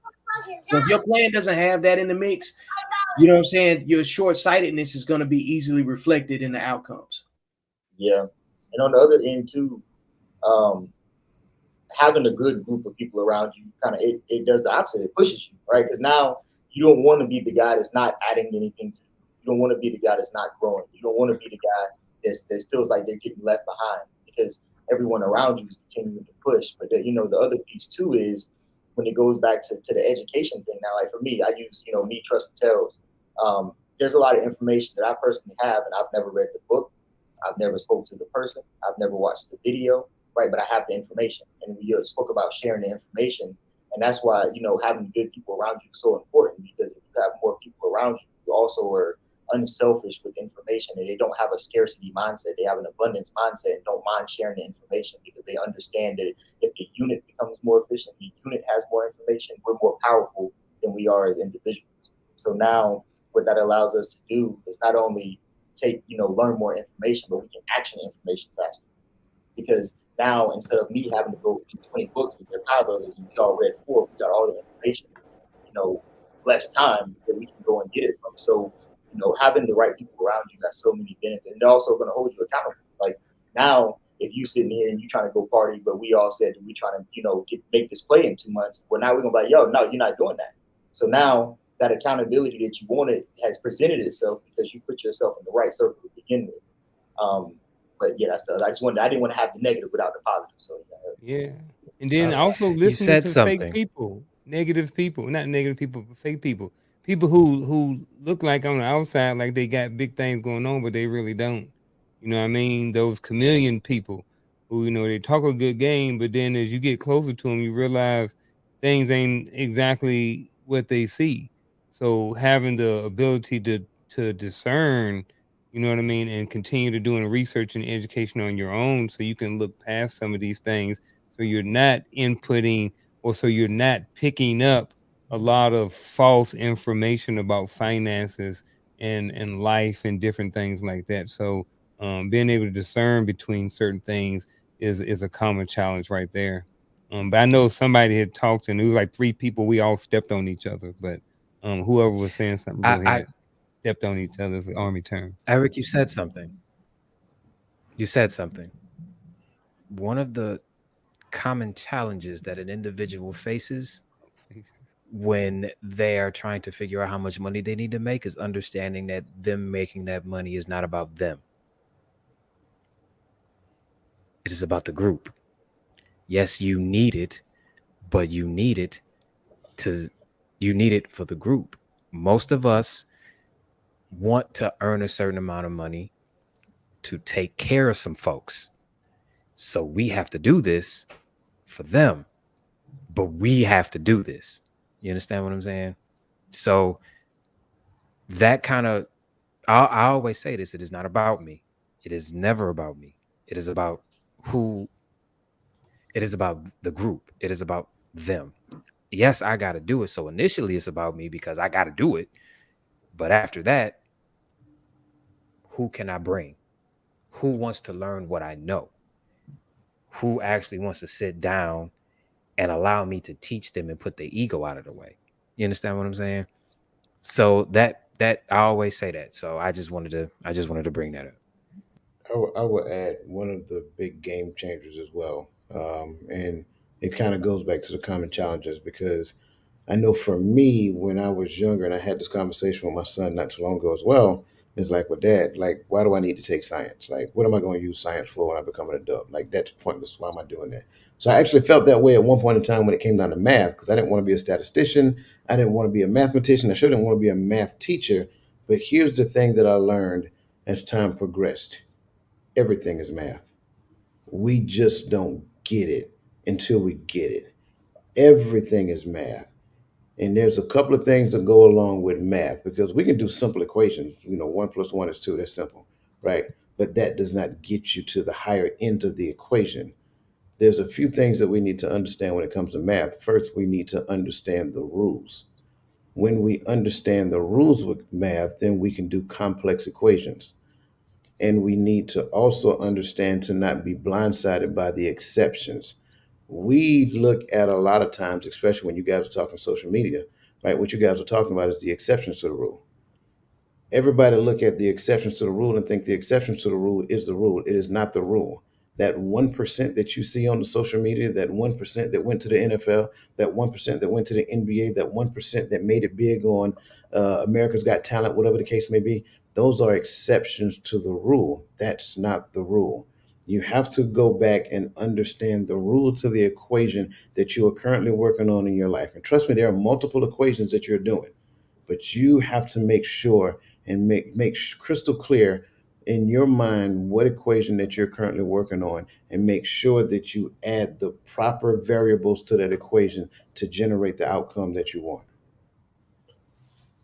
So if your plan doesn't have that in the mix, you know what I'm saying, your short-sightedness is going to be easily reflected in the outcomes. Yeah. And on the other end too, having a good group of people around you it does the opposite. It pushes you, right? Because now you don't want to be the guy that's not adding anything to you. You don't want to be the guy that's not growing. You don't want to be the guy that feels like they're getting left behind, because everyone around you is continuing to push. But the other piece too is when it goes back to the education thing. Now, like for me, I use Me, Trust, and Tells. There's a lot of information that I personally have, and I've never read the book. I've never spoke to the person. I've never watched the video, right? But I have the information, and we spoke about sharing the information, and that's why having good people around you is so important, because if you have more people around you, you also are unselfish with information, and they don't have a scarcity mindset. They have an abundance mindset and don't mind sharing the information, because they understand that if the unit becomes more efficient, the unit has more information, we're more powerful than we are as individuals. So now what that allows us to do is not only learn more information, but we can action information faster. Because now, instead of me having to go through 20 books, if there's 5 of us and we all read 4, we got all the information, less time that we can go and get it from. So, having the right people around you got so many benefits. And they're also going to hold you accountable. Like now, if you sitting here and you trying to go party, but we all said that we trying to, make this play in 2 months, well, now we're going to be like, yo, no, you're not doing that. So now that accountability that you wanted has presented itself because you put yourself in the right circle to begin with. But yeah, that's the. I didn't want to have the negative without the positive. So yeah. And then also You listening said to fake something. people, negative people, not negative people, but fake people. People who look like on the outside like they got big things going on, but they really don't. You know what I mean? Those chameleon people who, you know, they talk a good game, but then as you get closer to them, you realize things ain't exactly what they see. So having the ability to discern, you know what I mean, and continue to doing research and education on your own so you can look past some of these things, so you're not inputting, or so you're not picking up a lot of false information about finances and life and different things like that. So being able to discern between certain things is a common challenge right there. But I know somebody had talked, and it was like three people. We all stepped on each other, but whoever was saying something, go I ahead. Stepped on each other's army term. Eric, you said something. You said something. One of the common challenges that an individual faces when they are trying to figure out how much money they need to make is understanding that them making that money is not about them. It is about the group. Yes, you need it, but you need it for the group. Most of us want to earn a certain amount of money to take care of some folks. So we have to do this for them, but we have to do this. You understand what I'm saying? So that kind of, I always say this, it is not about me. It is never about me. It is about who, it is about the group. It is about them. Yes, I got to do it. So initially it's about me because I got to do it. But after that, who can I bring? Who wants to learn what I know? Who actually wants to sit down and allow me to teach them and put their ego out of the way? You understand what I'm saying? So that I always say that. So I just wanted to bring that up. I will add one of the big game changers as well. And it kind of goes back to the common challenges because I know for me, when I was younger, and I had this conversation with my son not too long ago as well, it's like, well, Dad, like, why do I need to take science? Like, what am I going to use science for when I become an adult? Like, that's pointless. Why am I doing that? So I actually felt that way at one point in time when it came down to math because I didn't want to be a statistician. I didn't want to be a mathematician. I sure didn't want to be a math teacher. But here's the thing that I learned as time progressed: everything is math. We just don't get it until we get it. Everything is math. And there's a couple of things that go along with math because we can do simple equations. You know, one plus one is two. That's simple, right? But that does not get you to the higher end of the equation. There's a few things that we need to understand when it comes to math. First, we need to understand the rules. When we understand the rules with math, then we can do complex equations. And we need to also understand to not be blindsided by the exceptions. We look at a lot of times, especially when you guys are talking social media, right? What you guys are talking about is the exceptions to the rule. Everybody look at the exceptions to the rule and think the exceptions to the rule is the rule. It is not the rule. That 1% that you see on the social media, that 1% that went to the NFL, that 1% that went to the NBA, that 1% that made it big on America's Got Talent, whatever the case may be, those are exceptions to the rule. That's not the rule. You have to go back and understand the rule to the equation that you are currently working on in your life. And trust me, there are multiple equations that you're doing, but you have to make sure and make crystal clear in your mind what equation that you're currently working on, and make sure that you add the proper variables to that equation to generate the outcome that you want.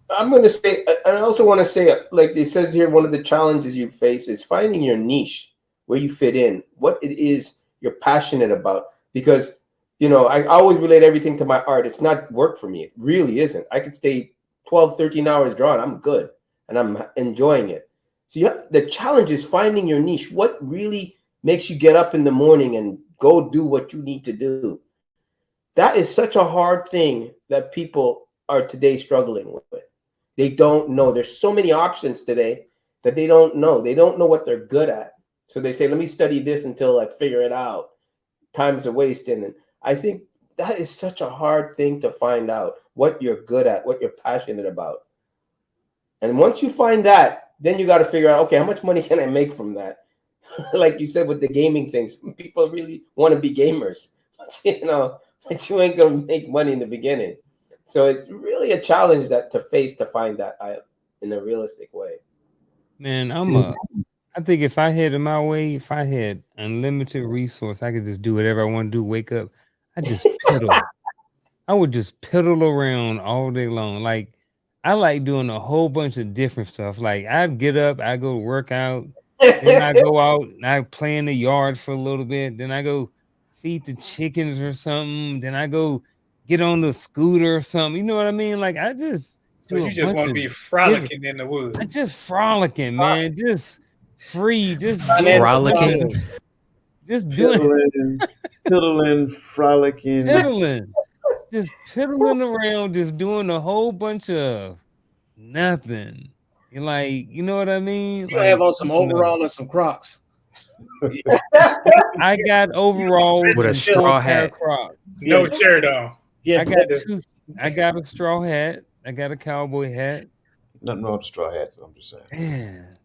I'm going to say, I also want to say, like it says here, one of the challenges you face is finding your niche, where you fit in, what it is you're passionate about. Because, you know, I always relate everything to my art. It's not work for me. It really isn't. I could stay 12, 13 hours drawing. I'm good and I'm enjoying it. So the challenge is finding your niche. What really makes you get up in the morning and go do what you need to do? That is such a hard thing that people are today struggling with. They don't know. There's so many options today that they don't know. They don't know what they're good at. So they say, let me study this until I figure it out. Time's a waste. And I think that is such a hard thing to find out, what you're good at, what you're passionate about. And once you find that, then you got to figure out, okay, how much money can I make from that? like you said with the gaming things, people really want to be gamers, you know, but you ain't gonna make money in the beginning. So it's really a challenge that to face to find that in a realistic way. Man, I think if I had it my way, if I had unlimited resource, I could just do whatever I want to do. Wake up, I just pedal. I would just pedal around all day long. Like I like doing a whole bunch of different stuff. Like I'd get up, I go work out, then I go out and I play in the yard for a little bit. Then I go feed the chickens or something. Then I go get on the scooter or something. You know what I mean? Like I just So you just want to be frolicking in the woods. Just frolicking, man. Just free. Just frolicking. Just doing piddling, frolicking. Piddling. Just piddling around, just doing a whole bunch of nothing. You're like, you know what I mean? You have on some overall and some Crocs. I got overalls with a straw hat. Crocs. No shirt on. Yeah, I got a straw hat. I got a cowboy hat. Nothing wrong with straw hats. I'm just saying. Man.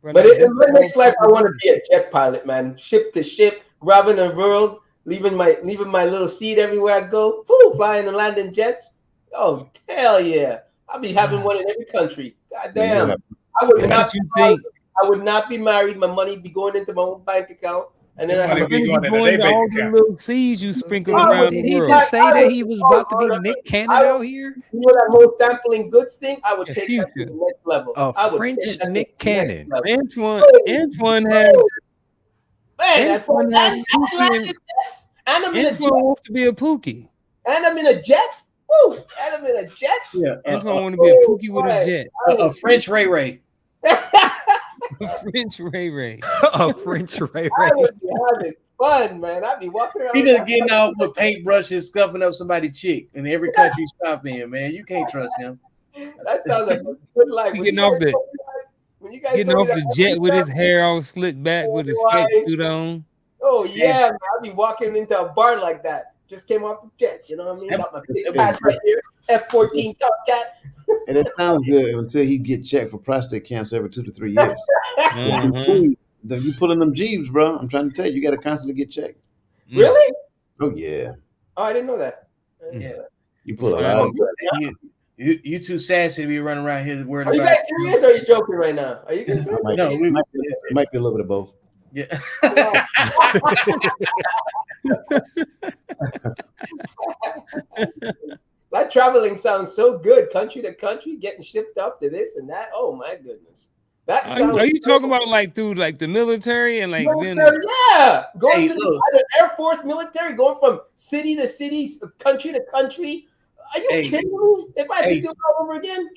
But in my next life, I want to be a jet pilot, man. Ship to ship, grabbing the world, leaving my little seed everywhere I go. Woo, flying and landing jets. Oh hell yeah! I'll be having one in every country. God damn! I would not be married. My money be going into my own bank account, and then I be going to all the little seeds you sprinkle around the world. Did he just say that he was about to be Nick Cannon out here? You know that whole sampling goods thing? I would take that to the next level. A French Nick Cannon. Antoine has. Man, Antoine wants to be a Pookie. And I'm in a jet. Woo! And I'm in a jet. Yeah. Antoine want to be a Pookie with a jet. A French Ray Ray. A French Ray Ray. A French Ray Ray. I would be having fun, man. I'd be walking around. He's just getting out with paintbrushes, scuffing up somebody's chick in every country you stop in, man. You can't trust him. That sounds like a good life. Getting off the jet with his hair all slicked back with his fake suit on. Oh yeah, man. I'd be walking into a bar like that. Just came off the jet, you know what I mean? Got my big patch right here, F-14 Top Cat. And it sounds good until he get checked for prostate cancer every 2 to 3 years. You pulling them jeeves, bro. I'm trying to tell you, you got to constantly get checked. Really? Oh yeah. Oh, I didn't know that. Yeah. You pull a lot. You too sassy to be running around here worried about. Are you guys serious or are you joking right now? Are you guys serious? Might be a little bit of both. Yeah. That traveling sounds so good, country to country, getting shipped up to this and that. Oh my goodness. That sounds are you talking about like through like the military and like then going to the Air Force military, going from city to city, country to country. Are you kidding me? If I had to do it all over again,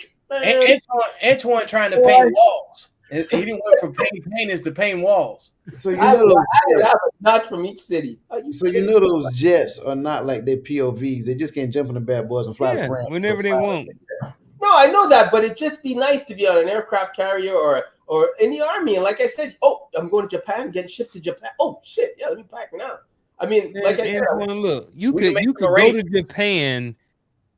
Antoine trying to paint walls. He didn't went from painting paintings to painting walls. So you know I have a notch from each city. So you know those jets are not like their POVs. They just can't jump in the bad boys and fly to France whenever they want. No, I know that, but it'd just be nice to be on an aircraft carrier or in the army. And like I said, I'm going to Japan, getting shipped to Japan. Oh shit, yeah, let me pack now. I mean, like I said, look, you could go to Japan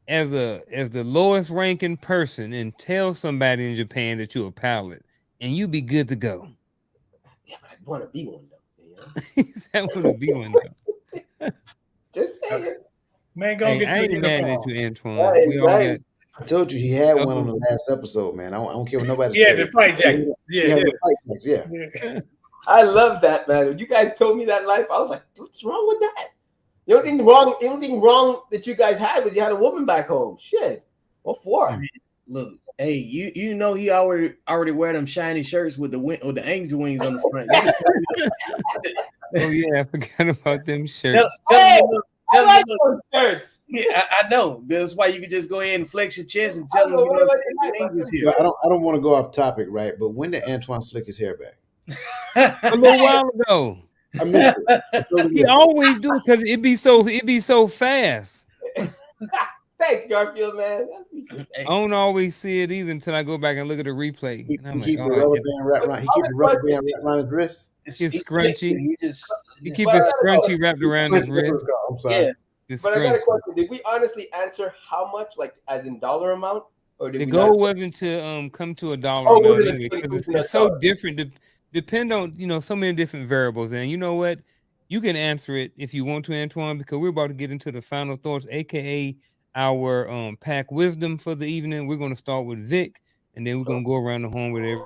as the lowest ranking person and tell somebody in Japan that you're a pilot. And you be good to go. Yeah, but I'd want to be one though. You know? I want to be one though. Just saying. Man, go get I ain't mad at you, Antoine. I told you he had one on the last episode, man. I don't care what nobody says. The fight jacket. Yeah. I love that, man. When you guys told me that life, I was like, what's wrong with that? The only thing wrong that you guys had was you had a woman back home. Shit. What for? Look. Hey, you know he already wear them shiny shirts with the angel wings on the front. Oh yeah, I forgot about them shirts. Tell me those shirts. Yeah, I know. That's why you can just go ahead and flex your chest and tell them the angels here. I don't want to go off topic, right? But when did Antoine slick his hair back? A little while ago. I missed it. He always do because it be so fast. Thanks, Garfield, man. I don't always see it either until I go back and look at the replay. He keep the rubber band wrapped around his wrist. His scrunchy. He keep his scrunchy wrapped around his wrist. I'm sorry. Yeah. But I got a question. Did we honestly answer how much, like as in dollar amount? Or did the goal wasn't to come to a dollar amount anyway, because it's so different depend on, so many different variables. And you know what? You can answer it if you want to, Antoine, because we're about to get into the final thoughts, aka our pack wisdom for the evening. We're going to start with Vic, and then we're going to go around the horn with every.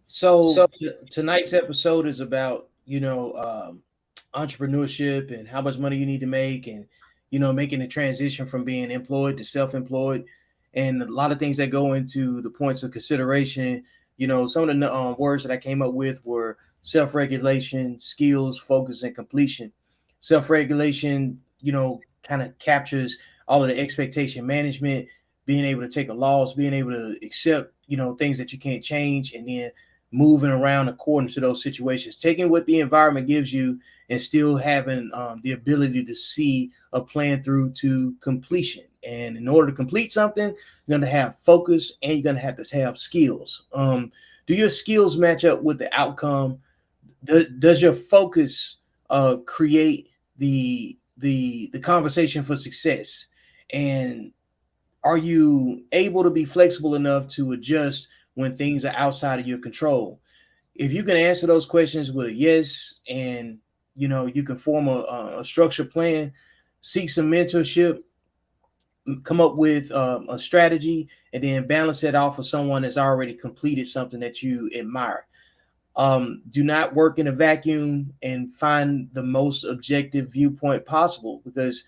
So tonight's episode is about entrepreneurship and how much money you need to make, and making the transition from being employed to self-employed, and a lot of things that go into the points of consideration. Some of the words that I came up with were self-regulation, skills, focus, and completion. Self-regulation, kind of captures all of the expectation management, being able to take a loss, being able to accept things that you can't change, and then moving around according to those situations, taking what the environment gives you and still having the ability to see a plan through to completion. And in order to complete something, you're going to have focus and you're going to have skills. Do your skills match up with the outcome? Does your focus create the conversation for success? And are you able to be flexible enough to adjust when things are outside of your control? If you can answer those questions with a yes, and you can form a structured plan, seek some mentorship, come up with a strategy, and then balance it off of someone that's already completed something that you admire. Do not work in a vacuum, and find the most objective viewpoint possible, because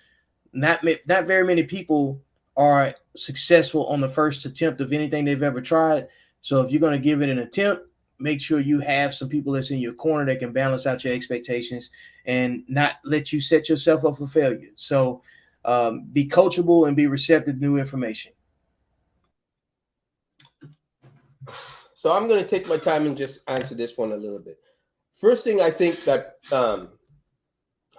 not very many people are successful on the first attempt of anything they've ever tried. So if you're going to give it an attempt, make sure you have some people that's in your corner that can balance out your expectations and not let you set yourself up for failure. So be coachable and be receptive to new information. So I'm going to take my time and just answer this one a little bit. First thing, I think that how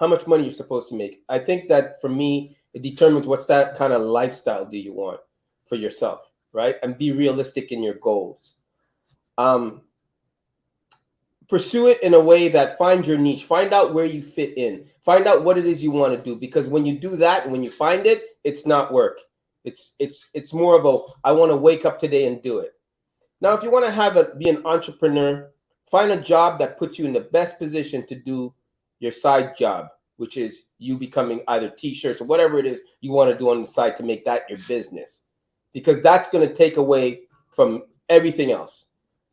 much money you're supposed to make. I think that for me, it determines what's that kind of lifestyle do you want for yourself, right? And be realistic in your goals. Pursue it in a way that finds your niche. Find out where you fit in. Find out what it is you want to do. Because when you do that, and when you find it, it's not work. It's more of a, I want to wake up today and do it. Now, if you want to be an entrepreneur, find a job that puts you in the best position to do your side job, which is you becoming either t-shirts or whatever it is you want to do on the side to make that your business, because that's going to take away from everything else.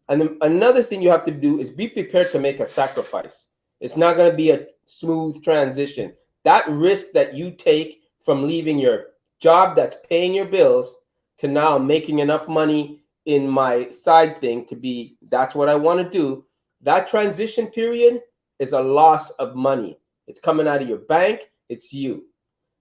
And then another thing you have to do is be prepared to make a sacrifice. It's not going to be a smooth transition. That risk that you take from leaving your job that's paying your bills to now making enough money in my side thing to be, that's what I want to do. That transition period is a loss of money. It's coming out of your bank. It's you.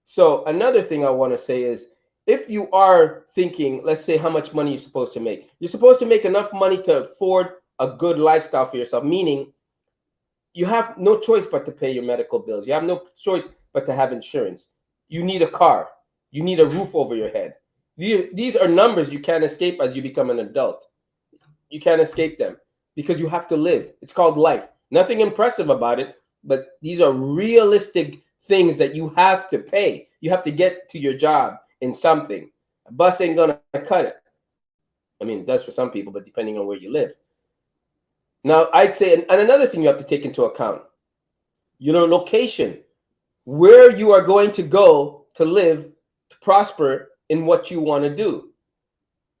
So another thing I want to say is, if you are thinking, let's say how much money you're supposed to make. You're supposed to make enough money to afford a good lifestyle for yourself, meaning you have no choice but to pay your medical bills. You have no choice but to have insurance. You need a car. You need a roof over your head. These are numbers you can't escape as you become an adult. You can't escape them because you have to live. It's called life. Nothing impressive about it, but these are realistic things that you have to pay. You have to get to your job in something. A bus ain't gonna cut it. I mean, it does for some people, but depending on where you live. Now, I'd say, and another thing you have to take into account, location, where you are going to go to live, to prosper in what you want to do,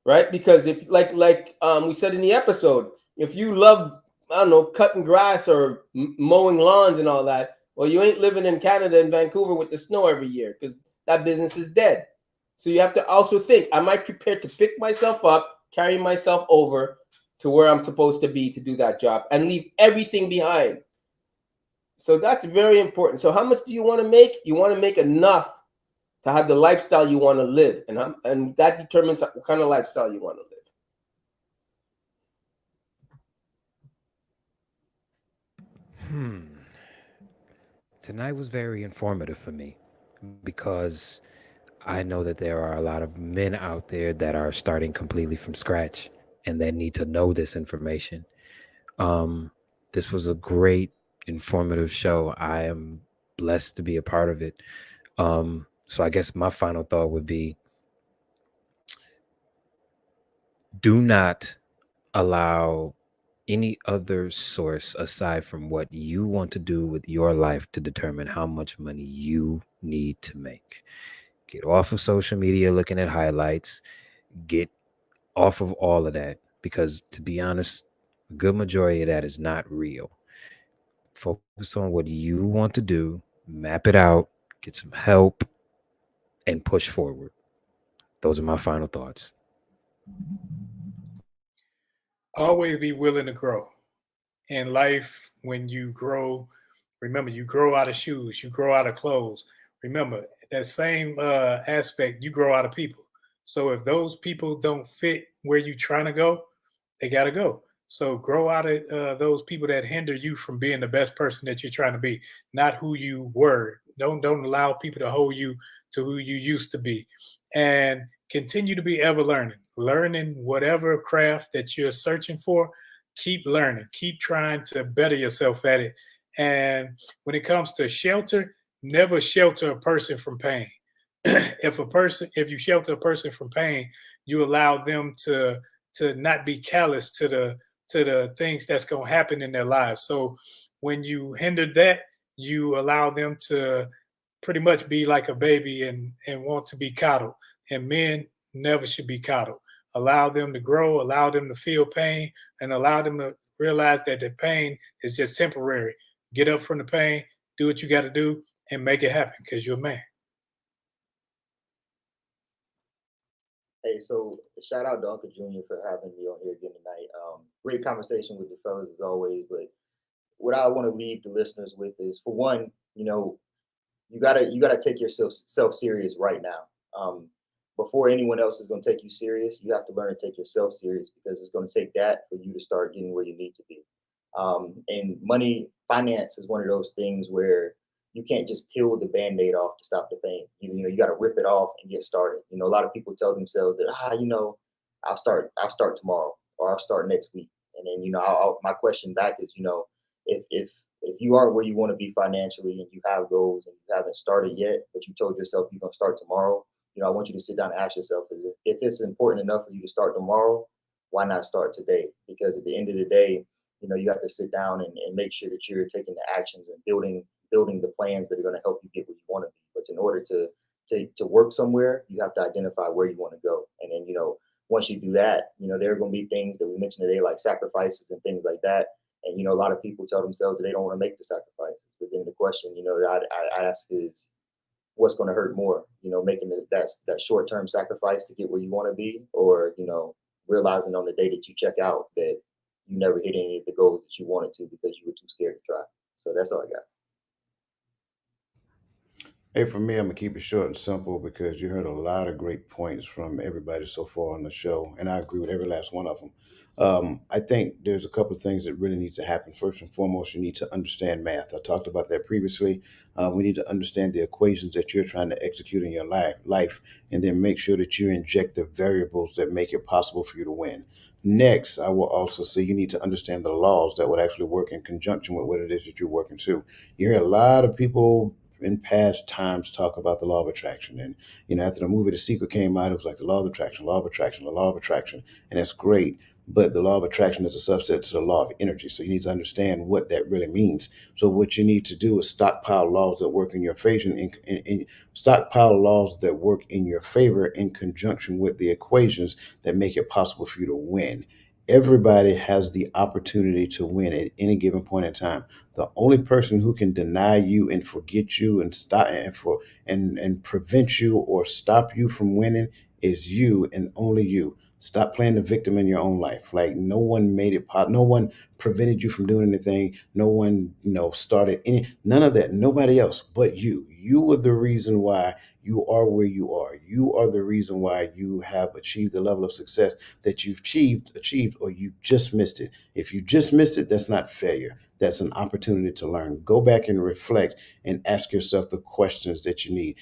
right? Because if, like we said in the episode, if you love, I don't know, cutting grass or mowing lawns and all that, well, you ain't living in Canada and Vancouver with the snow every year, because that business is dead. So you have to also think, am I prepared to pick myself up, carry myself over to where I'm supposed to be to do that job and leave everything behind? So that's very important. So how much do you want to make? You want to make enough to have the lifestyle you want to live. And that determines what kind of lifestyle you want to live. Tonight was very informative for me, because I know that there are a lot of men out there that are starting completely from scratch and that need to know this information. This was a great, informative show. I am blessed to be a part of it. So I guess my final thought would be, do not allow any other source aside from what you want to do with your life to determine how much money you need to make. Get off of social media looking at highlights. Get off of all of that, because to be honest, a good majority of that is not real. Focus on what you want to do, map it out, get some help, and push forward. Those are my final thoughts. Always be willing to grow. In life, when you grow, remember, you grow out of shoes, you grow out of clothes. Remember, that same aspect, you grow out of people. So if those people don't fit where you're trying to go, they got to go. So grow out of those people that hinder you from being the best person that you're trying to be, not who you were. Don't allow people to hold you to who you used to be, and continue to be ever learning whatever craft that you're searching for. Keep learning, keep trying to better yourself at it. And when it comes to shelter, never shelter a person from pain. If you shelter a person from pain, you allow them to not be callous to the things that's going to happen in their lives. So when you hinder that, you allow them to pretty much be like a baby and want to be coddled. And men never should be coddled. Allow them to grow, allow them to feel pain, and allow them to realize that the pain is just temporary. Get up from the pain, do what you got to do, and make it happen, because you're a man. Hey, so shout out to Unkle Junior for having me on here again tonight. Great conversation with the fellas as always. But what I want to leave the listeners with is, for one, you gotta take yourself serious right now. Before anyone else is going to take you serious, you have to learn to take yourself serious, because it's going to take that for you to start getting where you need to be. And finance is one of those things where you can't just peel the band-aid off to stop the pain. You got to rip it off and get started. A lot of people tell themselves that, I'll start tomorrow, or I'll start next week. And then, my question back is, if you aren't where you want to be financially, and you have goals and you haven't started yet, but you told yourself you're going to start tomorrow, I want you to sit down and ask yourself, if it's important enough for you to start tomorrow, why not start today? Because at the end of the day, you have to sit down and make sure that you're taking the actions and building the plans that are going to help you get where you want to be. But in order to work somewhere, you have to identify where you want to go. And then, once you do that, there are going to be things that we mentioned today, like sacrifices and things like that. And, a lot of people tell themselves that they don't want to make the sacrifices. But then the question, that I ask is, what's going to hurt more, making that short-term sacrifice to get where you want to be, or, realizing on the day that you check out that you never hit any of the goals that you wanted to because you were too scared to try. So that's all I got. Hey, for me, I'm gonna keep it short and simple because you heard a lot of great points from everybody so far on the show, and I agree with every last one of them. I think there's a couple of things that really need to happen. First and foremost, you need to understand math. I talked about that previously. We need to understand the equations that you're trying to execute in your life, and then make sure that you inject the variables that make it possible for you to win. Next, I will also say you need to understand the laws that would actually work in conjunction with what it is that you're working to. You hear a lot of people in past times talk about the law of attraction. And, after the movie The Secret came out, it was like the law of attraction, law of attraction, the law of attraction. And that's great. But the law of attraction is a subset to the law of energy. So you need to understand what that really means. So what you need to do is stockpile laws that work in your favor, stockpile laws that work in your favor in conjunction with the equations that make it possible for you to win. Everybody has the opportunity to win at any given point in time. The only person who can deny you and forget you and stop and prevent you or stop you from winning is you, and only you. Stop playing the victim in your own life. Like, no one made it possible. No one prevented you from doing anything. No one, started none of that. Nobody else but you. You were the reason why you are where you are. You are the reason why you have achieved the level of success that you've achieved, or you just missed it. If you just missed it, that's not failure. That's an opportunity to learn. Go back and reflect and ask yourself the questions that you need.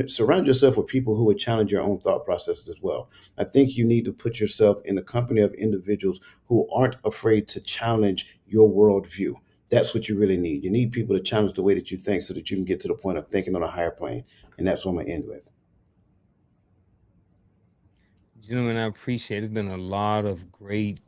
Surround yourself with people who would challenge your own thought processes as well. I think you need to put yourself in the company of individuals who aren't afraid to challenge your worldview. That's what you really need. You need people to challenge the way that you think so that you can get to the point of thinking on a higher plane. And that's what I'm going to end with. Gentlemen, I appreciate it. It's been a lot of great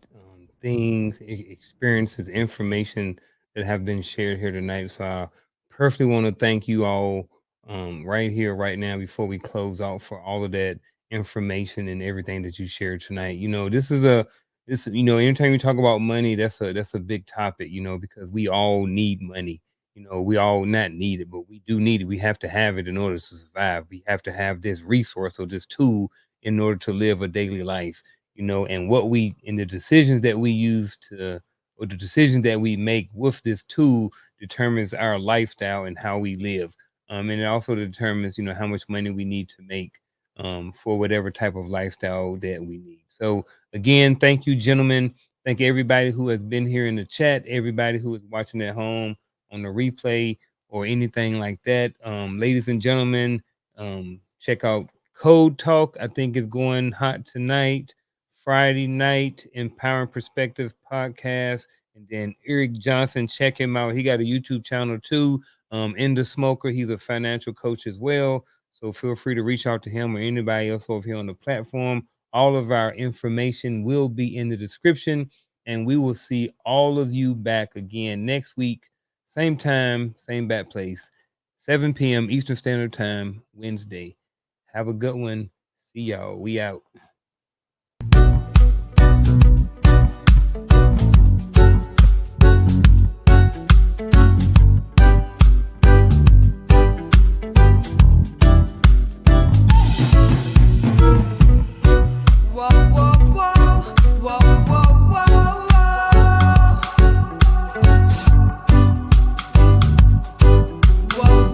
things, experiences, information that have been shared here tonight. So I personally want to thank you all right here, right now, before we close out, for all of that information and everything that you shared tonight. Anytime we talk about money, that's a big topic, because we all need money. We all not need it, but we do need it. We have to have it in order to survive. We have to have this resource or this tool in order to live a daily life, and the decisions that we use or the decisions that we make with this tool determines our lifestyle and how we live. And it also determines, how much money we need to make for whatever type of lifestyle that we need. So again, thank you, gentlemen. Thank everybody who has been here in the chat, everybody who is watching at home on the replay or anything like that. Ladies and gentlemen, check out Code Talk. I think is going hot tonight. Friday night, Empowering Perspective podcast. And then Eric Johnson, check him out. He got a YouTube channel too. In the Smoker. He's a financial coach as well. So feel free to reach out to him or anybody else over here on the platform. All of our information will be in the description. And we will see all of you back again next week. Same time, same bat place. 7 p.m. Eastern Standard Time, Wednesday. Have a good one. See y'all. We out.